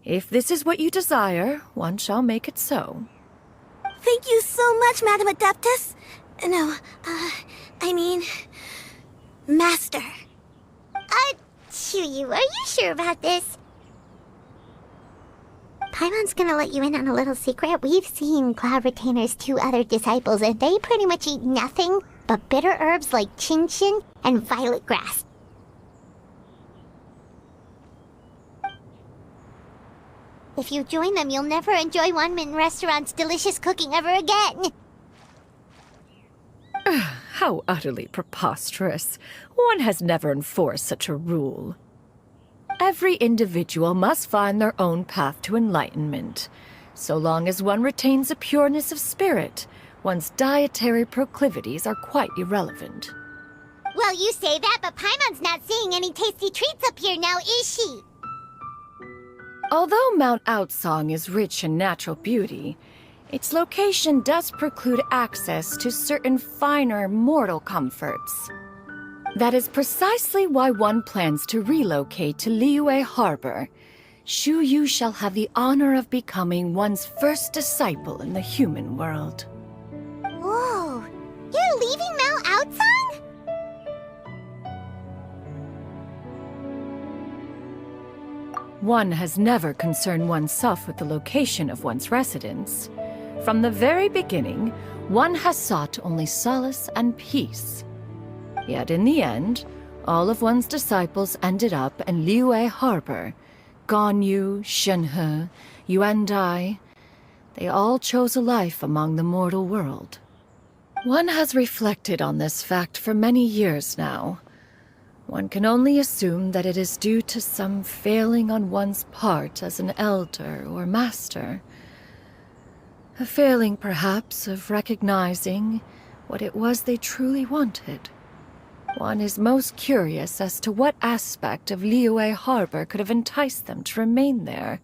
If this is what you desire, one shall make it so. Thank you so much, Madam Adeptus. No, I mean... Master. Xianyun, are you sure about this? Paimon's gonna let you in on a little secret. We've seen Cloud Retainer's 2 other disciples, and they pretty much eat nothing but bitter herbs like Xianyun and violet grass. If you join them, you'll never enjoy Wanmin Restaurant's delicious cooking ever again. How utterly preposterous. One has never enforced such a rule. Every individual must find their own path to enlightenment. So long as one retains a pureness of spirit, one's dietary proclivities are quite irrelevant. Well, you say that, but Paimon's not seeing any tasty treats up here now, is she? Although Mount Outsong is rich in natural beauty, its location does preclude access to certain finer mortal comforts. That is precisely why one plans to relocate to Liyue Harbor. Shu Yu shall have the honor of becoming one's first disciple in the human world. Whoa! You're leaving Mount Outsong? One has never concerned oneself with the location of one's residence. From the very beginning, one has sought only solace and peace. Yet in the end, all of one's disciples ended up in Liyue Harbor. Ganyu, Shenhe, Yuandai, they all chose a life among the mortal world. One has reflected on this fact for many years now. One can only assume that it is due to some failing on one's part as an elder or master. A failing, perhaps, of recognizing what it was they truly wanted. One is most curious as to what aspect of Liyue Harbor could have enticed them to remain there.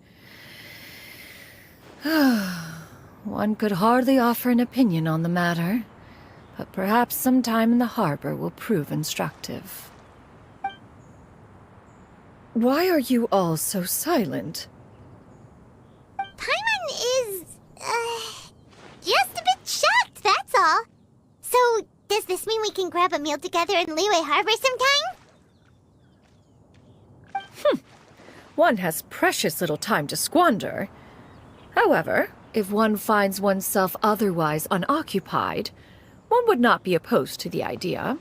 One could hardly offer an opinion on the matter, but perhaps some time in the harbor will prove instructive. Why are you all so silent? Paimon is, just a bit shocked, that's all. So, does this mean we can grab a meal together in Liyue Harbor sometime? One has precious little time to squander. However, if one finds oneself otherwise unoccupied, one would not be opposed to the idea.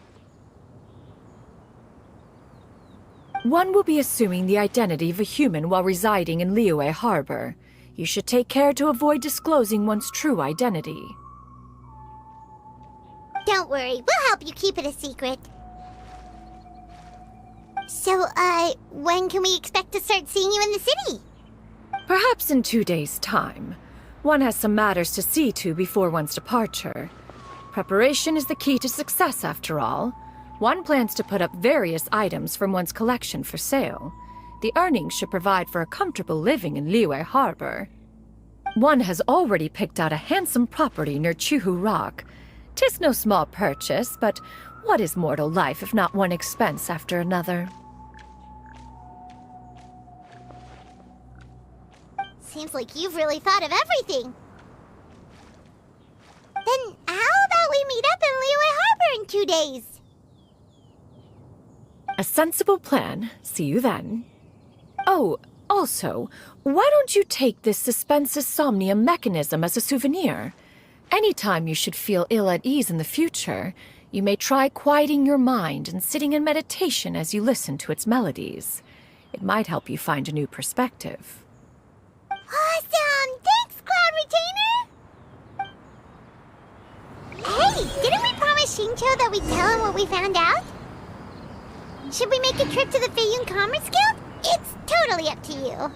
One will be assuming the identity of a human while residing in Liyue Harbor. You should take care to avoid disclosing one's true identity. Don't worry, we'll help you keep it a secret. So, when can we expect to start seeing you in the city? Perhaps in 2 days' time. One has some matters to see to before one's departure. Preparation is the key to success, after all. One plans to put up various items from one's collection for sale. The earnings should provide for a comfortable living in Liyue Harbor. One has already picked out a handsome property near Chuhu Rock. 'Tis no small purchase, but what is mortal life if not one expense after another? Seems like you've really thought of everything. Then how about we meet up in Liyue Harbor in 2 days? A sensible plan. See you then. Oh, also, why don't you take this suspense somnium mechanism as a souvenir? Anytime you should feel ill at ease in the future, you may try quieting your mind and sitting in meditation as you listen to its melodies. It might help you find a new perspective. Awesome! Thanks, Cloud Retainer! Hey, didn't we promise Shincho that we'd tell him what we found out? Should we make a trip to the Feiyun Commerce Guild? It's totally up to you.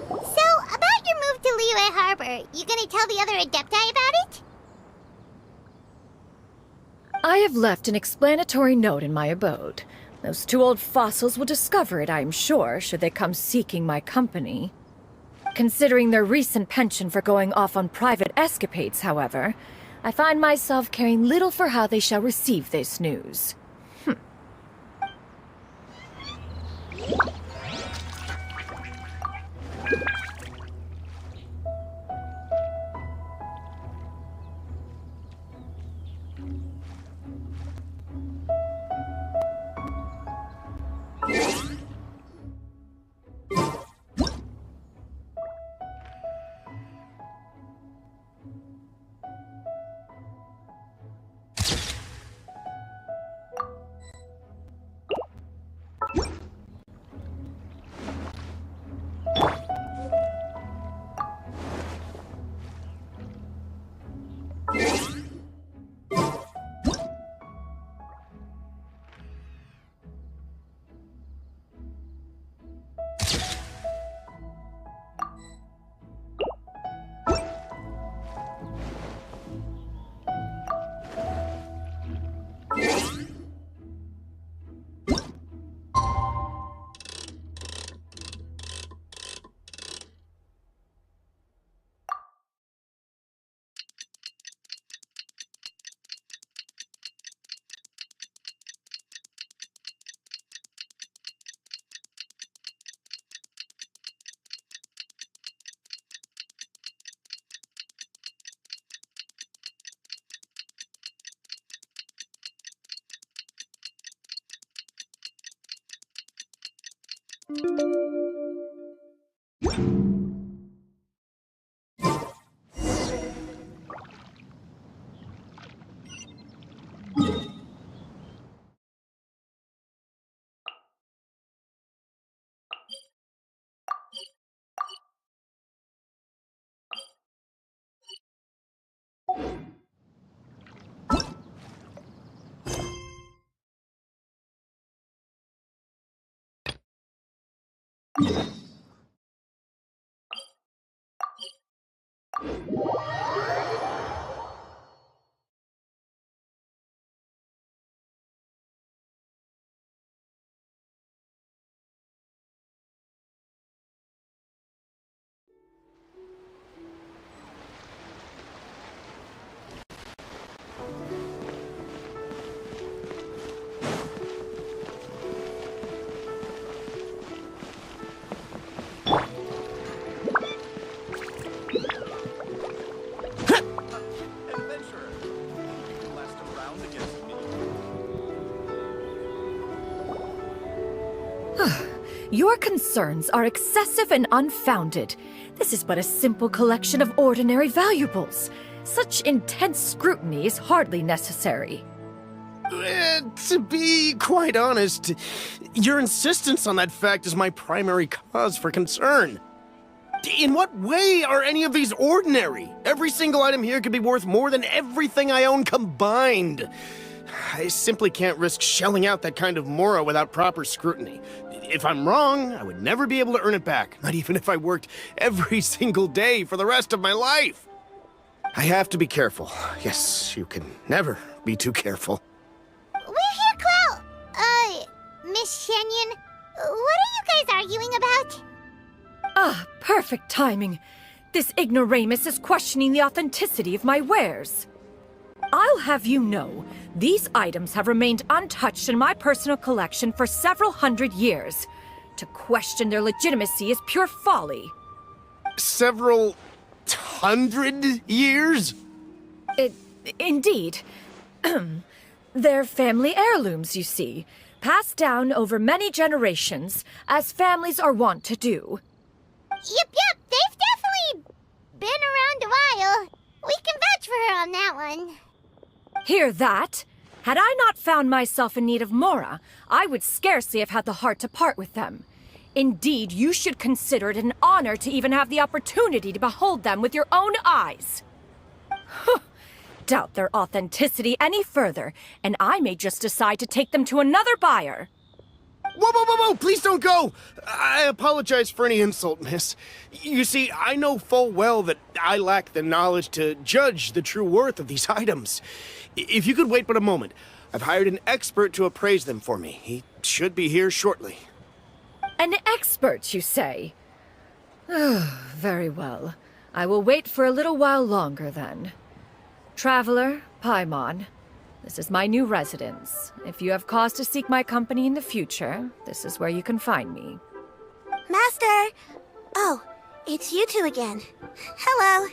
So, about your move to Liyue Harbor, you gonna tell the other Adepti about it? I have left an explanatory note in my abode. Those 2 old fossils will discover it, I am sure, should they come seeking my company. Considering their recent penchant for going off on private escapades, however, I find myself caring little for how they shall receive this news. Your concerns are excessive and unfounded. This is but a simple collection of ordinary valuables. Such intense scrutiny is hardly necessary. To be quite honest, your insistence on that fact is my primary cause for concern. In what way are any of these ordinary? Every single item here could be worth more than everything I own combined. I simply can't risk shelling out that kind of mora without proper scrutiny. If I'm wrong, I would never be able to earn it back, not even if I worked every single day for the rest of my life. I have to be careful. Yes, you can never be too careful. We're here, Clo. Miss Xianyun, what are you guys arguing about? Ah, perfect timing. This ignoramus is questioning the authenticity of my wares. I'll have you know, these items have remained untouched in my personal collection for several hundred years. To question their legitimacy is pure folly. Several hundred years? Indeed. They're family heirlooms, you see, passed down over many generations, as families are wont to do. Yep, they've definitely been around a while. We can vouch for her on that one. Hear that? Had I not found myself in need of mora, I would scarcely have had the heart to part with them. Indeed, you should consider it an honor to even have the opportunity to behold them with your own eyes. Doubt their authenticity any further, and I may just decide to take them to another buyer. Whoa, please don't go! I apologize for any insult, miss. You see, I know full well that I lack the knowledge to judge the true worth of these items. If you could wait but a moment, I've hired an expert to appraise them for me. He should be here shortly. An expert, you say? Very well. I will wait for a little while longer, then. Traveler, Paimon, this is my new residence. If you have cause to seek my company in the future, this is where you can find me. Master! Oh, it's you two again. Hello.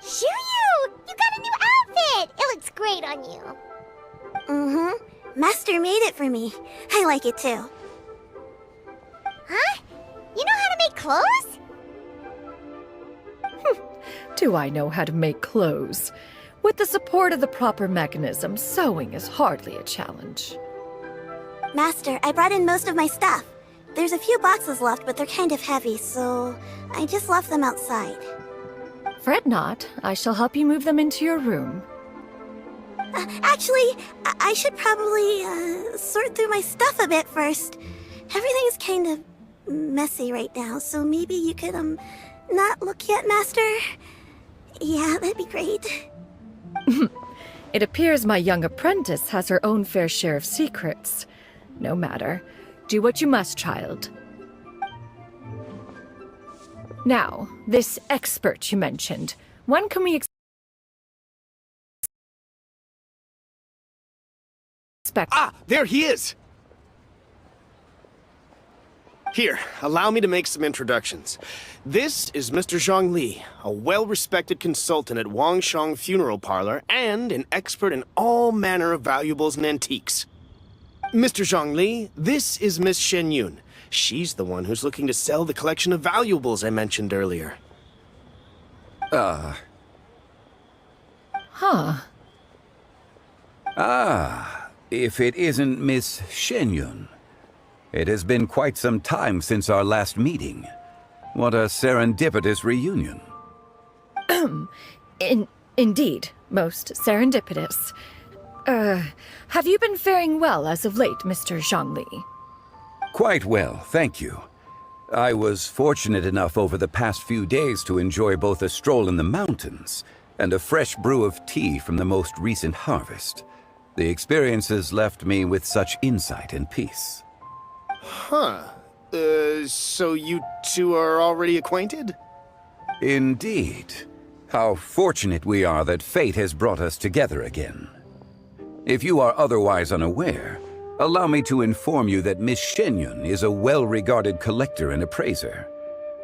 Xianyun! You got a new outfit! It looks great on you. Mm-hmm. Master made it for me. I like it too. Huh? You know how to make clothes? Do I know how to make clothes? With the support of the proper mechanism, sewing is hardly a challenge. Master, I brought in most of my stuff. There's a few boxes left, but they're kind of heavy, so I just left them outside. Fret not. I shall help you move them into your room. Actually, I should probably sort through my stuff a bit first. Everything's kind of messy right now, so maybe you could, not look yet, Master? Yeah, that'd be great. It appears my young apprentice has her own fair share of secrets. No matter. Do what you must, child. Now, this expert you mentioned, when can we expect— Ah, there he is! Here, allow me to make some introductions. This is Mr. Zhang Li, a well-respected consultant at Wangshang Funeral Parlor and an expert in all manner of valuables and antiques. Mr. Zhongli, this is Miss Xianyun. She's the one who's looking to sell the collection of valuables I mentioned earlier. Huh. If it isn't Miss Xianyun. It has been quite some time since our last meeting. What a serendipitous reunion. Indeed, most serendipitous. Have you been faring well as of late, Mr. Zhongli? Quite well, thank you. I was fortunate enough over the past few days to enjoy both a stroll in the mountains and a fresh brew of tea from the most recent harvest. The experiences left me with such insight and peace. Huh. So you two are already acquainted? Indeed. How fortunate we are that fate has brought us together again. If you are otherwise unaware, allow me to inform you that Miss Xianyun is a well-regarded collector and appraiser.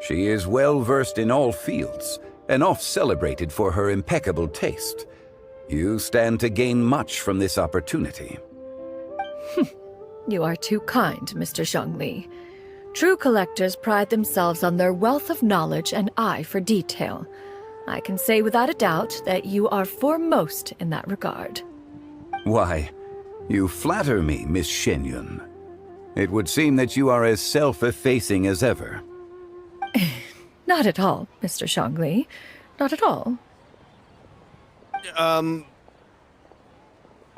She is well-versed in all fields, and oft-celebrated for her impeccable taste. You stand to gain much from this opportunity. You are too kind, Mr. Zhongli. True collectors pride themselves on their wealth of knowledge and eye for detail. I can say without a doubt that you are foremost in that regard. Why, you flatter me, Miss Xianyun. It would seem that you are as self-effacing as ever. Not at all, Mr. Zhongli. Not at all.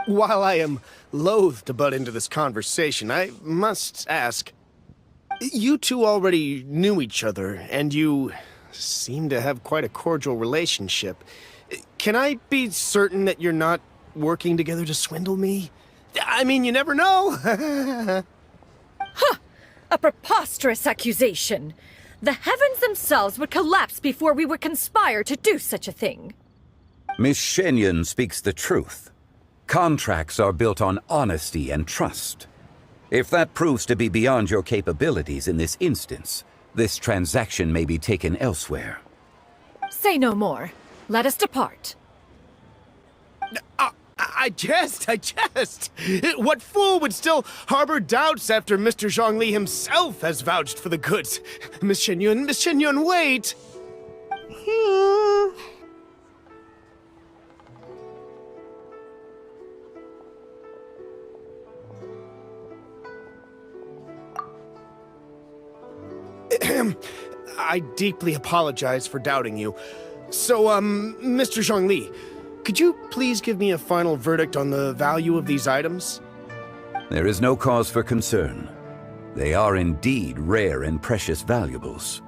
While I am loath to butt into this conversation, I must ask, you two already knew each other, and you seem to have quite a cordial relationship. Can I be certain that you're not working together to swindle me? I mean, you never know. Huh! A preposterous accusation. The heavens themselves would collapse before we would conspire to do such a thing. Miss Xianyun speaks the truth. Contracts are built on honesty and trust. If that proves to be beyond your capabilities in this instance, this transaction may be taken elsewhere. Say no more. Let us depart. I jest. What fool would still harbor doubts after Mr. Zhongli himself has vouched for the goods? Miss Xianyun, wait! I deeply apologize for doubting you. So, Mr. Zhongli, could you please give me a final verdict on the value of these items? There is no cause for concern. They are indeed rare and precious valuables.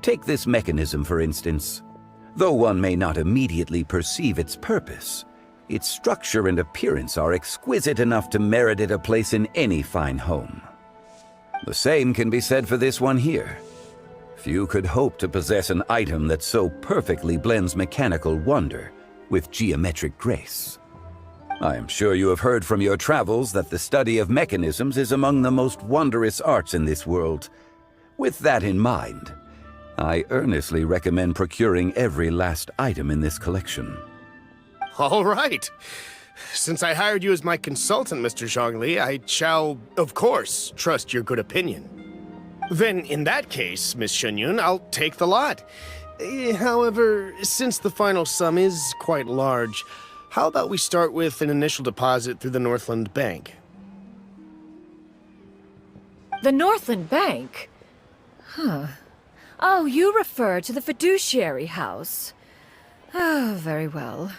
Take this mechanism, for instance. Though one may not immediately perceive its purpose, its structure and appearance are exquisite enough to merit it a place in any fine home. The same can be said for this one here. Few could hope to possess an item that so perfectly blends mechanical wonder with geometric grace. I am sure you have heard from your travels that the study of mechanisms is among the most wondrous arts in this world. With that in mind, I earnestly recommend procuring every last item in this collection. All right. Since I hired you as my consultant, Mr. Zhongli, I shall, of course, trust your good opinion. Then, in that case, Miss Xianyun, I'll take the lot. However, since the final sum is quite large, how about we start with an initial deposit through the Northland Bank? The Northland Bank? Huh. Oh, you refer to the fiduciary house. Oh, very well.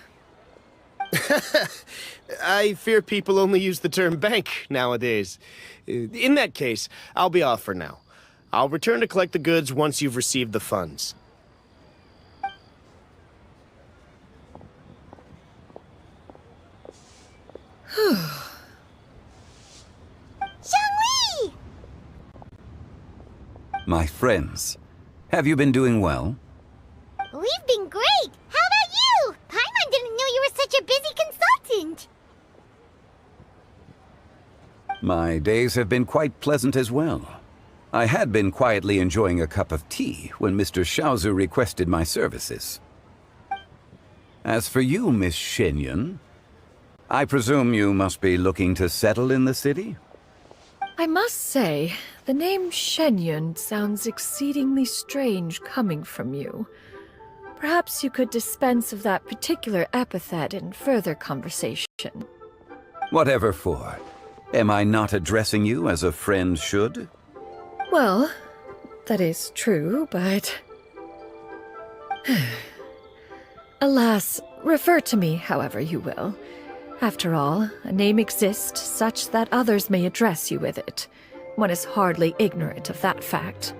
I fear people only use the term bank nowadays. In that case, I'll be off for now. I'll return to collect the goods once you've received the funds. Zhongli! My friends, have you been doing well? We've been great! How about you? Paimon didn't know you were such a busy consultant! My days have been quite pleasant as well. I had been quietly enjoying a cup of tea when Mr. Xiaozu requested my services. As for you, Miss Xianyun, I presume you must be looking to settle in the city? I must say, the name Xianyun sounds exceedingly strange coming from you. Perhaps you could dispense of that particular epithet in further conversation. Whatever for. Am I not addressing you as a friend should? Well, that is true, but... Alas, refer to me however you will. After all, a name exists such that others may address you with it. One is hardly ignorant of that fact.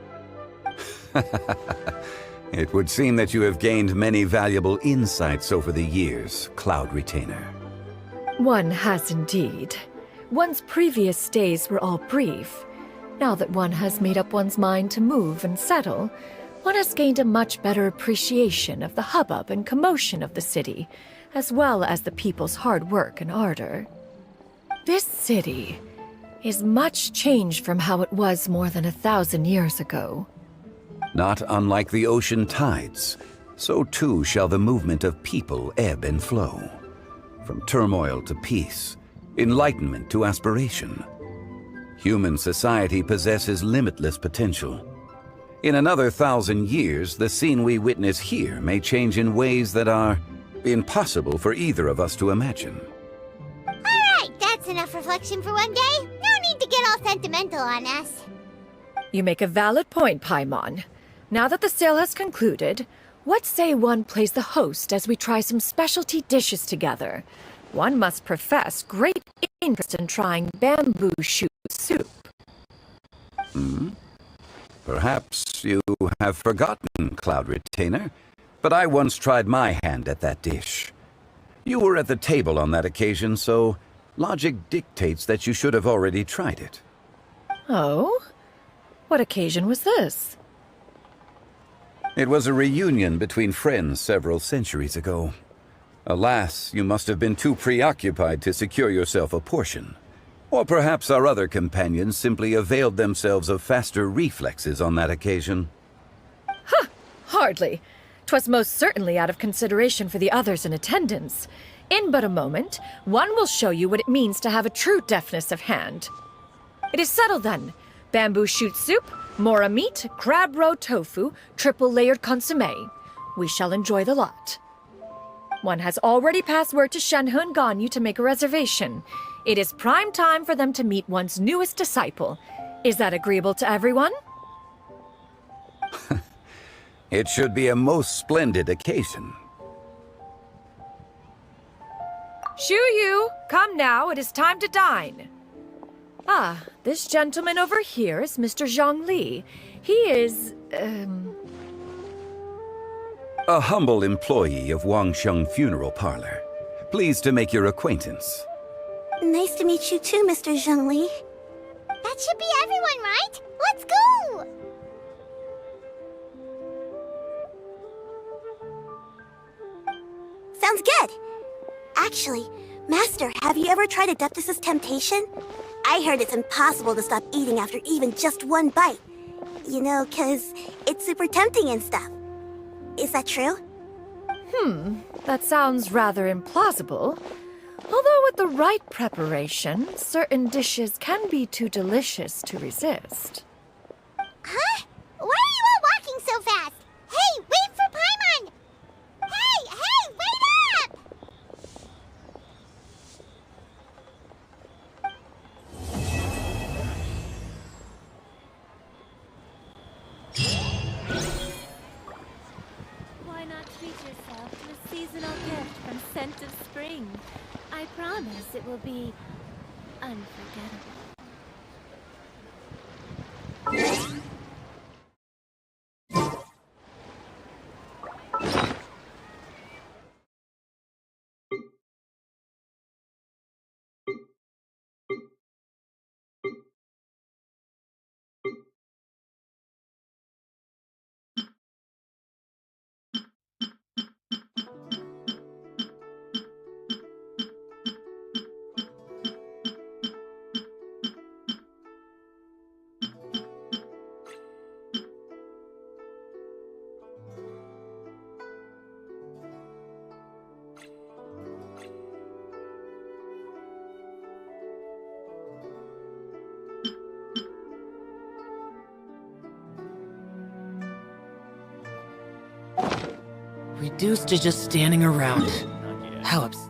It would seem that you have gained many valuable insights over the years, Cloud Retainer. One has indeed. One's previous stays were all brief. Now that one has made up one's mind to move and settle, one has gained a much better appreciation of the hubbub and commotion of the city, as well as the people's hard work and ardor. This city is much changed from how it was more than 1,000 years ago. Not unlike the ocean tides, so too shall the movement of people ebb and flow. From turmoil to peace, enlightenment to aspiration. Human society possesses limitless potential. In another 1,000 years, the scene we witness here may change in ways that are impossible for either of us to imagine. Alright, that's enough reflection for one day. No need to get all sentimental on us. You make a valid point, Paimon. Now that the sale has concluded, what say one plays the host as we try some specialty dishes together? One must profess great interest in trying bamboo shoot soup. Perhaps you have forgotten, Cloud Retainer, but I once tried my hand at that dish. You were at the table on that occasion, so logic dictates that you should have already tried it. Oh? What occasion was this? It was a reunion between friends several centuries ago. Alas, you must have been too preoccupied to secure yourself a portion. Or perhaps our other companions simply availed themselves of faster reflexes on that occasion. Hardly. 'Twas most certainly out of consideration for the others in attendance. In but a moment, one will show you what it means to have a true deftness of hand. It is settled then. Bamboo shoot soup, mora meat, crab roe tofu, triple-layered consommé. We shall enjoy the lot. One has already passed word to Shenhe and Ganyu to make a reservation. It is prime time for them to meet one's newest disciple. Is that agreeable to everyone? It should be a most splendid occasion. Shu-Yu, come now, it is time to dine. Ah, this gentleman over here is Mr. Zhang Li. He is, A humble employee of Wangsheng Funeral Parlor. Pleased to make your acquaintance. Nice to meet you too, Mr. Zhengli. That should be everyone, right? Let's go! Sounds good. Actually, Master, have you ever tried Adeptus' temptation? I heard it's impossible to stop eating after even just one bite. You know, 'cause it's super tempting and stuff. Is that true? That sounds rather implausible. Although with the right preparation, certain dishes can be too delicious to resist. Huh? Why are you all walking so fast? Hey, wait for Paimon! Hey, wait up! Why not treat yourself to a seasonal gift from Scent of Spring? I promise it will be unforgettable. reduced to just standing around. How upsetting.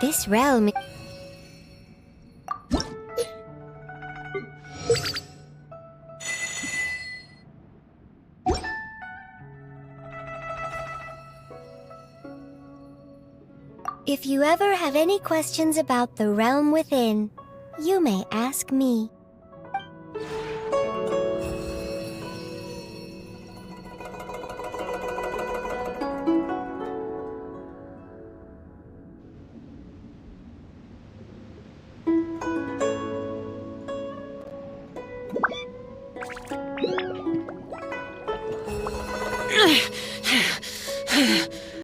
This realm... If you ever have any questions about the realm within, you may ask me.